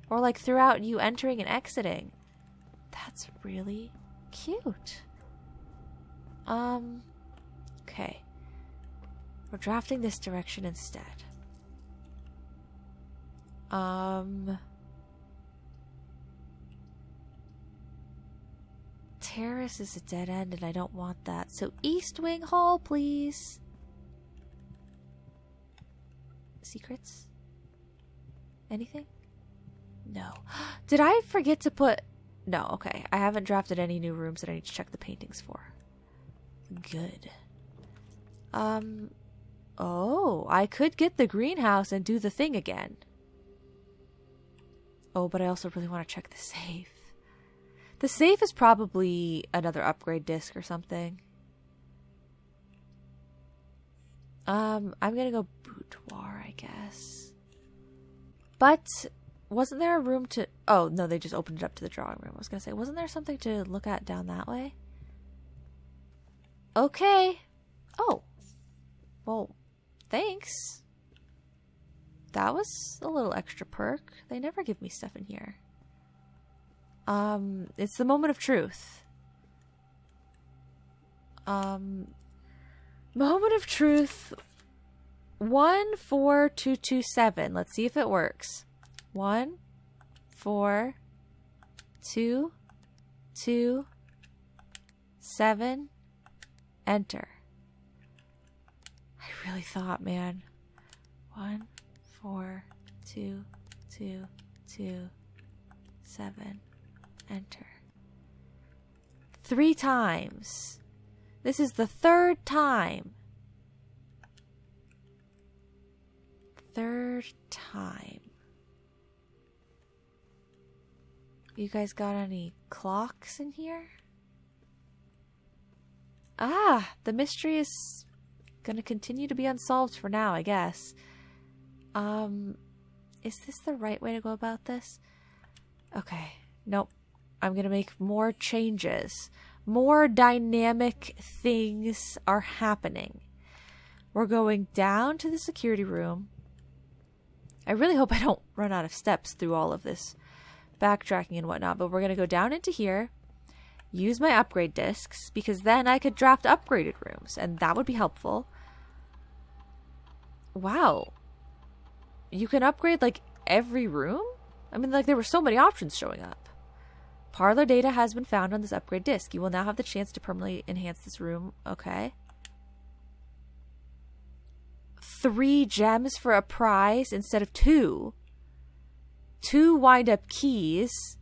Speaker 1: Or, like, throughout you entering and exiting. That's really cute. Okay. We're drafting this direction instead. Terrace is a dead end and I don't want that. So East Wing Hall, please. Secrets? Anything? No. Did I forget to put... No, okay. I haven't drafted any new rooms that I need to check the paintings for. Good. Oh, I could get the greenhouse and do the thing again. Oh, but I also really want to check the safe. The safe is probably another upgrade disc or something. I'm gonna go boudoir, I guess. But wasn't there a room to... Oh, no, they just opened it up to the drawing room. I was gonna say, wasn't there something to look at down that way? Okay. Oh. Well, thanks. That was a little extra perk. They never give me stuff in here. It's the moment of truth. Moment of truth. 14227. Let's see if it works. 1 4 2 2 7. Enter. I really thought, man. 1 4 2 2 2 7. Enter. 3 times. This is the 3rd time. 3rd time. You guys got any clocks in here? Ah, the mystery is gonna continue to be unsolved for now, I guess. Is this the right way to go about this? Okay. Nope. I'm going to make more changes. More dynamic things are happening. We're going down to the security room. I really hope I don't run out of steps through all of this backtracking and whatnot, but we're going to go down into here, use my upgrade discs, because then I could draft upgraded rooms, and that would be helpful. Wow. You can upgrade, like, every room? I mean, like, there were so many options showing up. Parlor data has been found on this upgrade disc. You will now have the chance to permanently enhance this room. Okay. 3 gems for a prize instead of 2. 2 wind-up keys.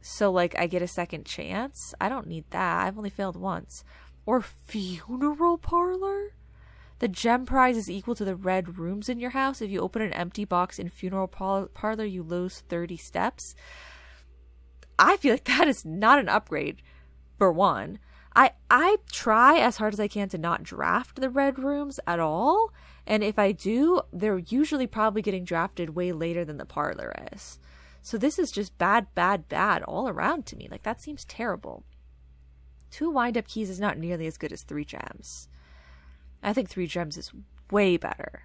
Speaker 1: So, like, I get a second chance? I don't need that. I've only failed once. Or funeral parlor? The gem prize is equal to the red rooms in your house. If you open an empty box in funeral parlor, you lose 30 steps. I feel like that is not an upgrade, for one. I try as hard as I can to not draft the red rooms at all. And if I do, they're usually probably getting drafted way later than the parlor is. So this is just bad, bad, bad all around to me. Like, that seems terrible. 2 wind-up keys is not nearly as good as 3 gems. I think 3 gems is way better.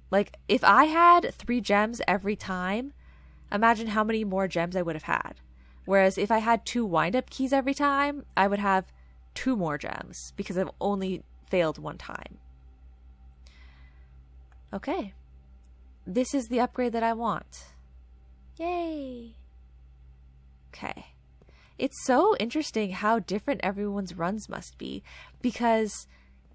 Speaker 1: Like, if I had 3 gems every time, imagine how many more gems I would have had. Whereas if I had 2 wind-up keys every time, I would have 2 more gems because I've only failed 1 time. Okay. This is the upgrade that I want. Yay! Okay. It's so interesting how different everyone's runs must be, because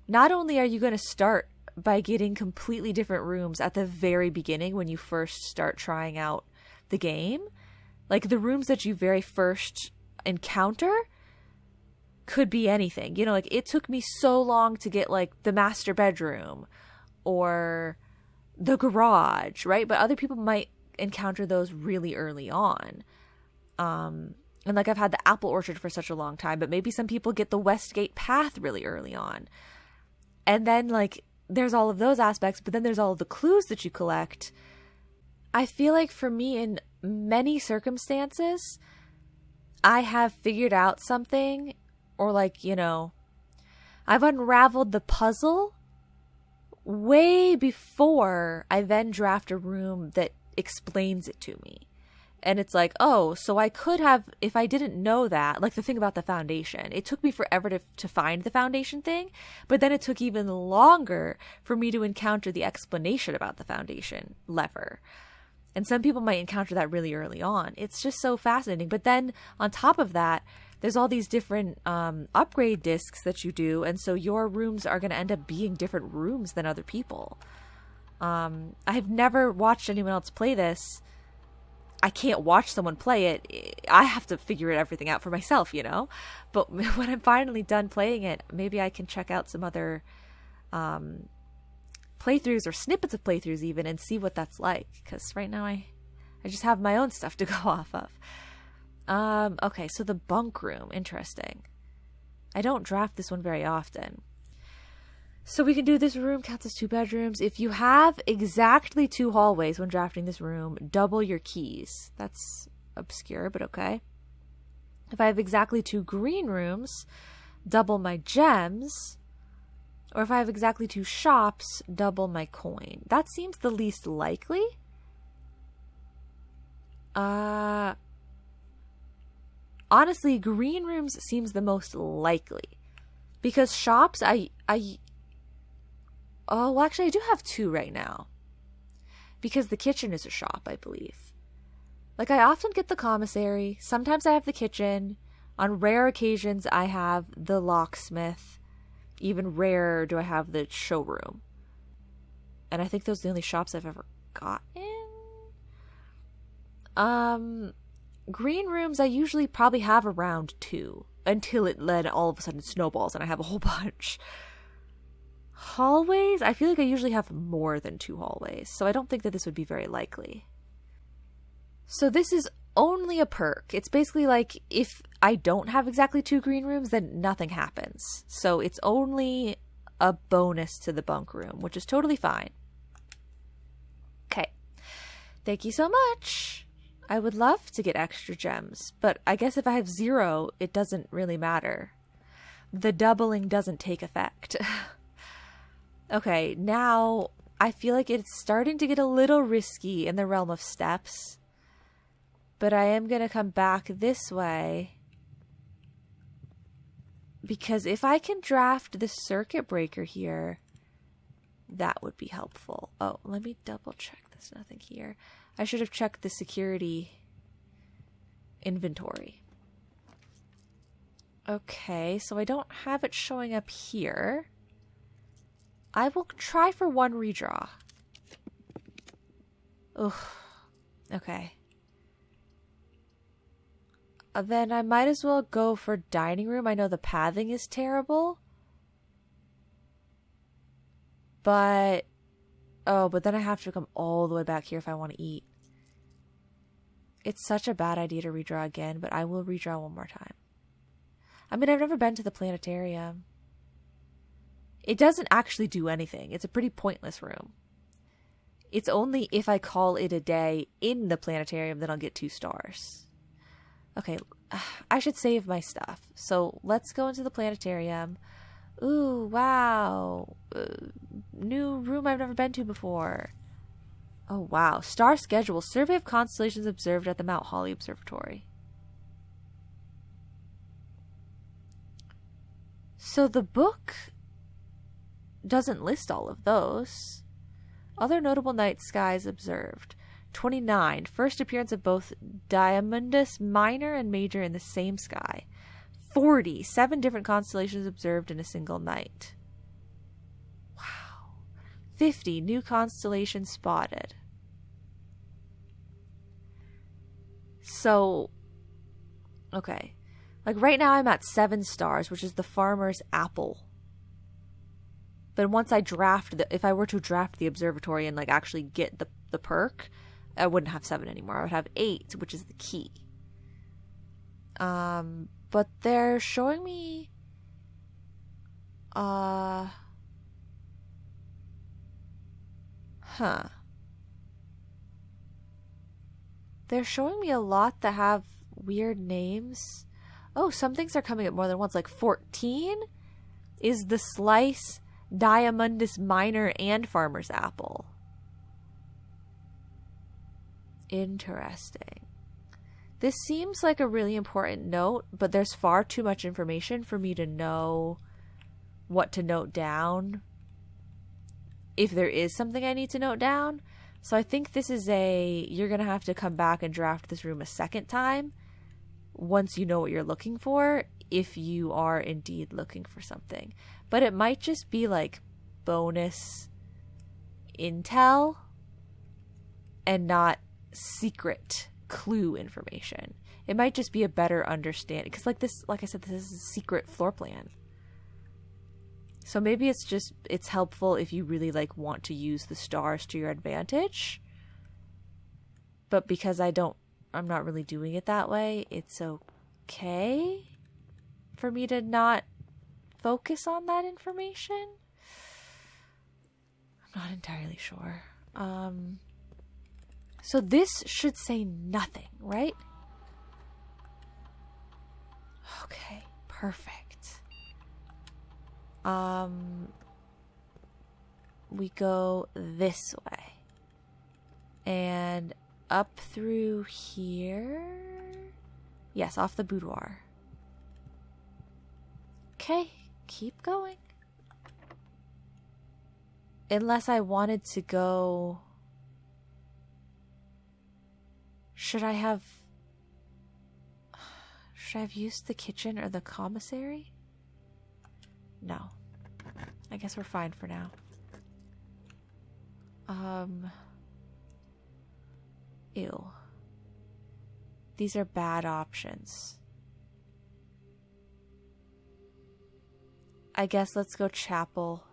Speaker 1: not only are you going to start by getting completely different rooms at the very beginning when you first start trying out the game, like the rooms that you very first encounter could be anything. You know, like it took me so long to get like the master bedroom or the garage, right? But other people might encounter those really early on. And like I've had the apple orchard for such a long time, but maybe some people get the Westgate path really early on. And then like there's all of those aspects, but then there's all of the clues that you collect. I feel like for me, in many circumstances, I have figured out something, or like, you know, I've unraveled the puzzle way before I then draft a room that explains it to me. And it's like, oh, so I could have, if I didn't know that, like the thing about the foundation, it took me forever to find the foundation thing, but then it took even longer for me to encounter the explanation about the foundation lever. And some people might encounter that really early on. It's just so fascinating. But then on top of that, there's all these different upgrade discs that you do. And so your rooms are going to end up being different rooms than other people. I've never watched anyone else play this. I can't watch someone play it. I have to figure everything out for myself, you know? But when I'm finally done playing it, maybe I can check out some other playthroughs or snippets of playthroughs even and see what that's like. Because right now I just have my own stuff to go off of. Okay, so the bunk room. Interesting. I don't draft this one very often. So we can do this room counts as 2 bedrooms. If you have exactly 2 hallways when drafting this room, double your keys. That's obscure, but okay. If I have exactly 2 green rooms, double my gems. Or if I have exactly 2 shops, double my coin. That seems the least likely. Honestly, green rooms seems the most likely. Because shops, oh, well, actually, I do have 2 right now. Because the kitchen is a shop, I believe. Like, I often get the commissary. Sometimes I have the kitchen. On rare occasions, I have the locksmith. Even rarer do I have the showroom. And I think those are the only shops I've ever gotten. Green rooms, I usually probably have around 2. Until it then all of a sudden snowballs and I have a whole bunch. Hallways? I feel like I usually have more than 2 hallways, so I don't think that this would be very likely. So this is only a perk. It's basically like if I don't have exactly 2 green rooms, then nothing happens. So it's only a bonus to the bunk room, which is totally fine. Okay. Thank you so much. I would love to get extra gems, but I guess if I have 0, it doesn't really matter. The doubling doesn't take effect. Okay, now I feel like it's starting to get a little risky in the realm of steps. But I am going to come back this way. Because if I can draft the circuit breaker here, that would be helpful. Oh, let me double check. There's nothing here. I should have checked the security inventory. Okay, so I don't have it showing up here. I will try for 1 redraw. Ugh. Okay. Then I might as well go for dining room. I know the pathing is terrible. But... oh, but then I have to come all the way back here if I want to eat. It's such a bad idea to redraw again, but I will redraw 1 more time. I mean, I've never been to the planetarium. It doesn't actually do anything. It's a pretty pointless room. It's only if I call it a day in the planetarium that I'll get 2 stars. Okay, I should save my stuff. So let's go into the planetarium. Ooh, wow. New room I've never been to before. Oh, wow. Star schedule. Survey of constellations observed at the Mount Holly Observatory. So the book doesn't list all of those. Other notable night skies observed. 29. First appearance of both Diamondus Minor and Major in the same sky. 40. 7 different constellations observed in a single night. Wow. 50. New constellations spotted. So, okay. Like right now I'm at 7 stars, which is the farmer's apple. But once I draft if I were to draft the observatory and like actually get the perk, I wouldn't have 7 anymore. I would have 8, which is the key. But they're showing me they're showing me a lot that have weird names. Oh, some things are coming up more than once. Like 14 is the Slice, Diamondus Minor, and Farmer's Apple. Interesting. This seems like a really important note, but there's far too much information for me to know what to note down if there is something I need to note down. So I think this is you're going to have to come back and draft this room a second time once you know what you're looking for, if you are indeed looking for something. But it might just be like bonus intel and not secret clue information. It might just be a better understanding, because like I said, this is a secret floor plan. So maybe it's helpful if you really like want to use the stars to your advantage. But because I'm not really doing it that way, it's okay for me to not focus on that information. I'm not entirely sure. So this should say nothing, right? Okay, perfect. We go this way. And up through here. Yes, off the boudoir. Okay, keep going. Unless I wanted to go... Should I have used the kitchen or the commissary? No. I guess we're fine for now. Ew. These are bad options. I guess let's go chapel.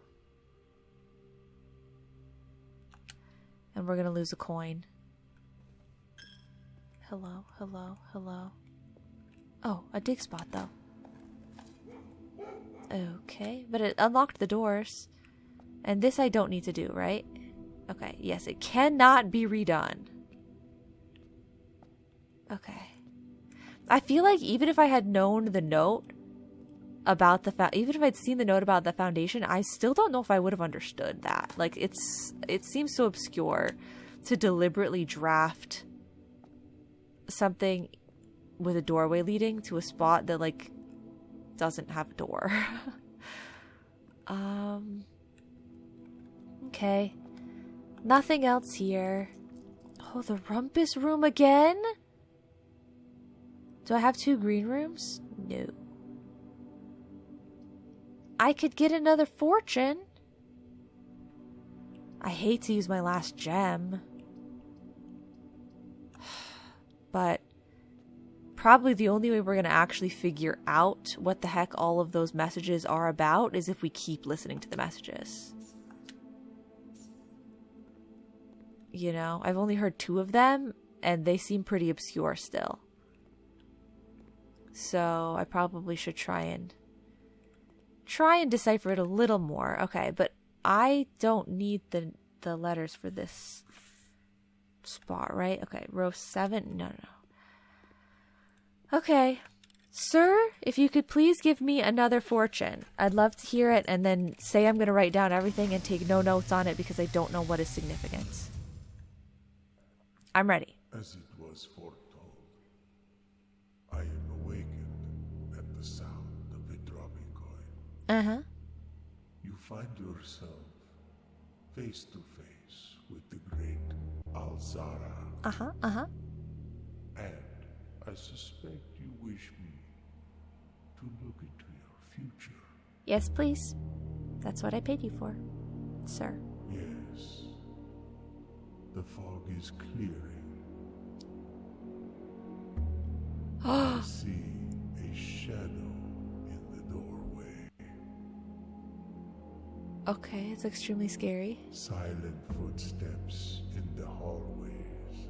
Speaker 1: And we're gonna lose a coin. Hello, hello, hello. Oh, a dig spot though. Okay, but it unlocked the doors. And this I don't need to do, right? Okay, yes, it cannot be redone. Okay. I feel like even if I had known the note about even if I'd seen the note about the foundation, I still don't know if I would have understood that. Like, it seems so obscure to deliberately draft something with a doorway leading to a spot that, like, doesn't have a door. Okay. Nothing else here. Oh, the rumpus room again? Do I have 2 green rooms? No. I could get another fortune. I hate to use my last gem. But probably the only way we're going to actually figure out what the heck all of those messages are about is if we keep listening to the messages. You know, I've only heard 2 of them, and they seem pretty obscure still. So I probably should try and decipher it a little more. Okay, but I don't need the letters for this spot, right? Okay, row 7. No. Okay. Sir, if you could please give me another fortune. I'd love to hear it, and then say I'm going to write down everything and take no notes on it because I don't know what is significant. I'm ready.
Speaker 2: As it was foretold, I am awakened at the sound of a dropping coin.
Speaker 1: Uh-huh.
Speaker 2: You find yourself face to face with the great Alzara.
Speaker 1: Uh-huh.
Speaker 2: And I suspect you wish me to look into your future.
Speaker 1: Yes, please. That's what I paid you for, sir.
Speaker 2: Yes. The fog is clearing. I see a shadow in the doorway.
Speaker 1: Okay, it's extremely scary.
Speaker 2: Silent footsteps in the hallways.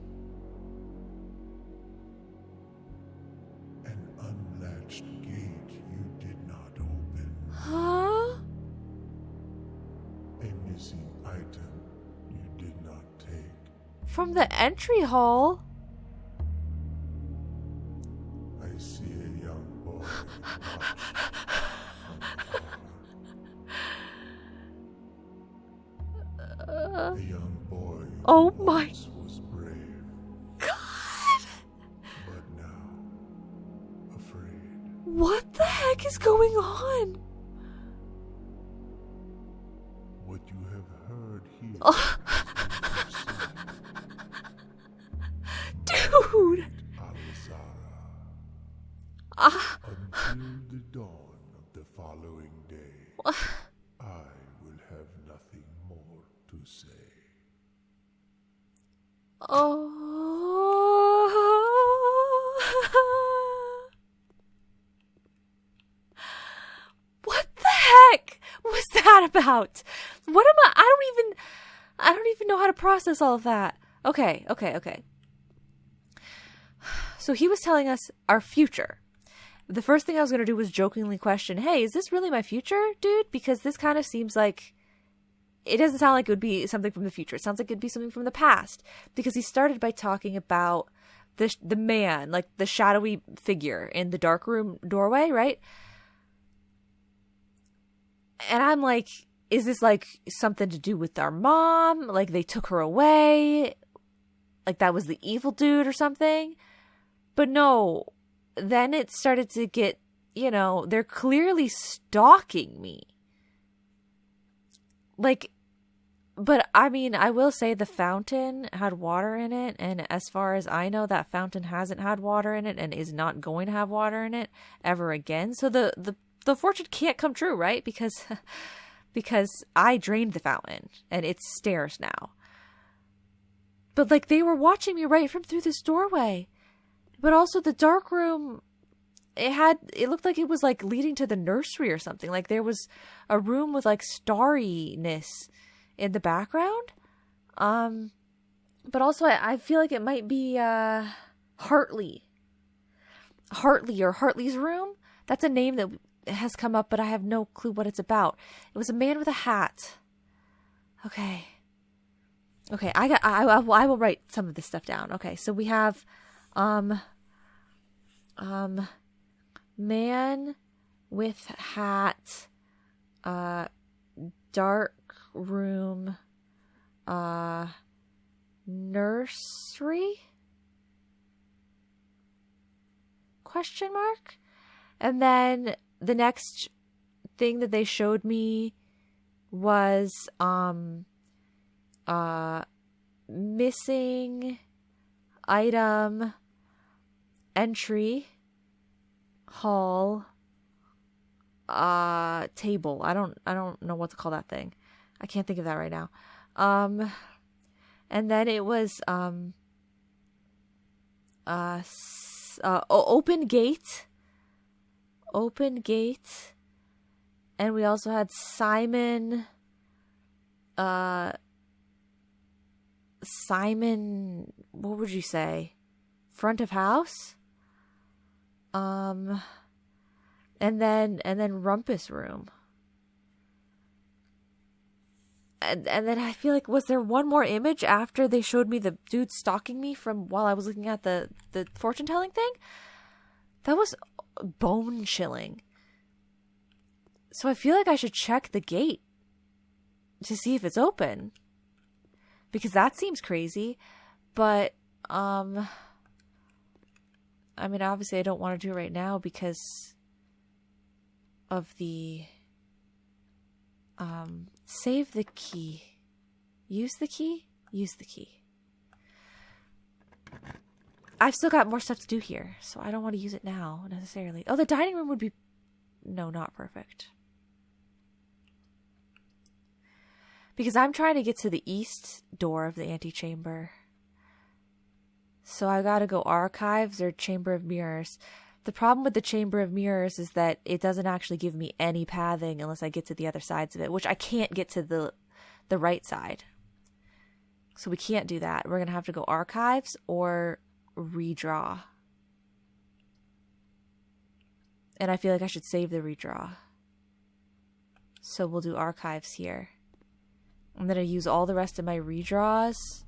Speaker 2: An unlatched gate you did not open.
Speaker 1: Huh?
Speaker 2: A missing item you did not take.
Speaker 1: From the entry hall?
Speaker 2: I see a young boy. A young boy.
Speaker 1: Oh
Speaker 2: who
Speaker 1: my
Speaker 2: once was brave,
Speaker 1: God!
Speaker 2: but now afraid.
Speaker 1: What the heck is going on?
Speaker 2: What you have heard here.
Speaker 1: Oh. Dude!
Speaker 2: Alzara. Until the dawn of the following day, I will have nothing more to say.
Speaker 1: Oh. What the heck was that about? What am I don't even know how to process all of that. Okay. So he was telling us our future. The first thing I was going to do was jokingly question, hey, is this really my future, dude? Because this kind of seems like, it doesn't sound like it would be something from the future. It sounds like it'd be something from the past. Because he started by talking about the man, like the shadowy figure in the dark room doorway, right? And I'm like, is this like something to do with our mom? Like they took her away? Like that was the evil dude or something? But no, then it started to get, they're clearly stalking me. Like, but I mean, I will say the fountain had water in it. And as far as I know, that fountain hasn't had water in it and is not going to have water in it ever again. So the fortune can't come true, right? Because I drained the fountain and it's stairs now. But like they were watching me right from through this doorway. But also the dark room, it looked like it was like leading to the nursery or something. Like there was a room with like starriness in the background. But also I feel like it might be Hartley or Hartley's room. That's a name that has come up, but I have no clue what it's about. It was a man with a hat. Okay, I will write some of this stuff down. Okay, so we have Man with hat, dark room, nursery? Question mark? And then the next thing that they showed me was missing item, entry, hall, table. I don't know what to call that thing. I can't think of that right now. And then it was open gate, and we also had Simon, what would you say? Front of house? And then rumpus room. And then I feel like, was there one more image after they showed me the dude stalking me from while I was looking at the fortune telling thing? That was bone chilling. So I feel like I should check the gate to see if it's open, because that seems crazy. But I mean, obviously I don't want to do it right now because of the save the key. Use the key? Use the key. I've still got more stuff to do here, so I don't want to use it now necessarily. Oh, the dining room would be... No, not perfect. Because I'm trying to get to the east door of the antechamber. So I gotta go archives or chamber of mirrors. The problem with the chamber of mirrors is that it doesn't actually give me any pathing unless I get to the other sides of it, which I can't get to the right side. So we can't do that. We're gonna have to go archives or redraw. And I feel like I should save the redraw. So we'll do archives here. I'm gonna use all the rest of my redraws.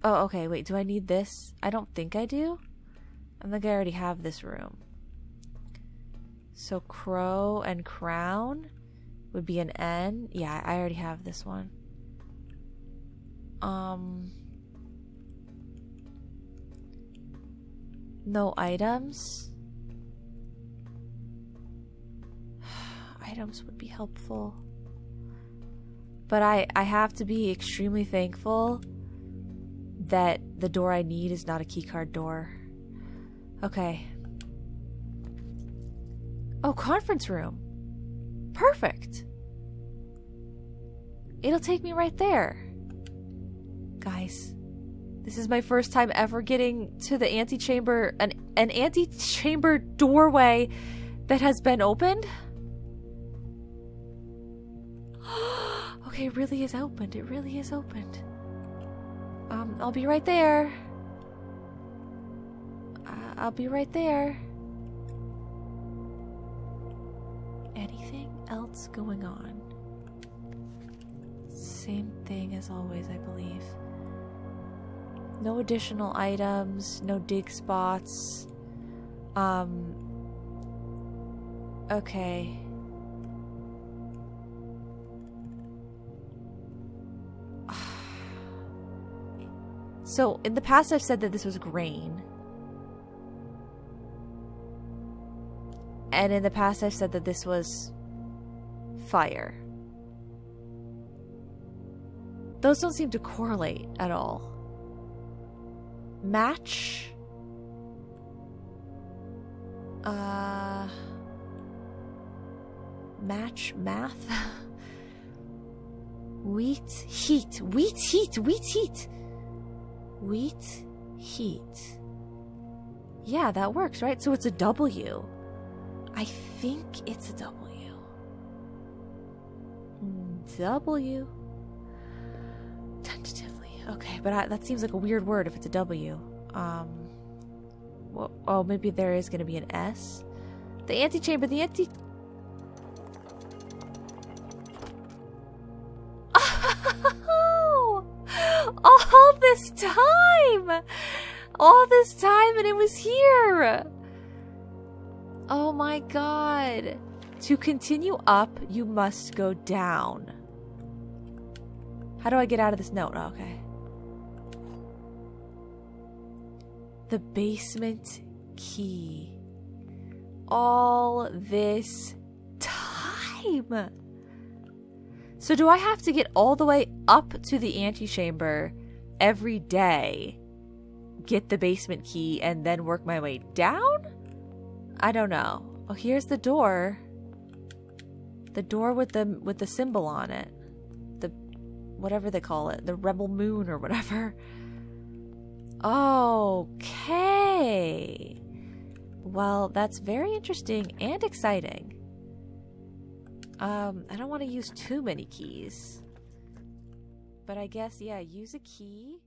Speaker 1: Oh, okay, wait, do I need this? I don't think I do. I think I already have this room. So crow and crown would be an N. Yeah, I already have this one. No items. Items would be helpful. But I have to be extremely thankful that the door I need is not a keycard door. Okay. Oh, conference room. Perfect. It'll take me right there. Guys, this is my first time ever getting to the antechamber, an antechamber doorway that has been opened. Okay, it really is opened. It really is opened. I'll be right there. I'll be right there. Anything else going on? Same thing as always, I believe. No additional items, no dig spots. Okay. So, in the past I've said that this was grain. And in the past I've said that this was fire. Those don't seem to correlate at all. Match. Match math. Wheat heat. Wheat heat. Wheat heat. Wheat heat. Yeah, that works, right? So it's a W. I think it's a W. W. Tentatively. Okay, but that seems like a weird word if it's a W. Well, oh, maybe there is going to be an S. The antechamber, Oh! All this time! All this time and it was here. Oh my god. To continue up, you must go down. How do I get out of this note? Oh, okay. The basement key. All this time. So do I have to get all the way up to the antechamber every day, get the basement key, and then work my way down? I don't know. Oh, here's the door. The door with the symbol on it. The whatever they call it, the rebel moon or whatever. Okay. Well, that's very interesting and exciting. I don't want to use too many keys. But I guess, yeah, use a key.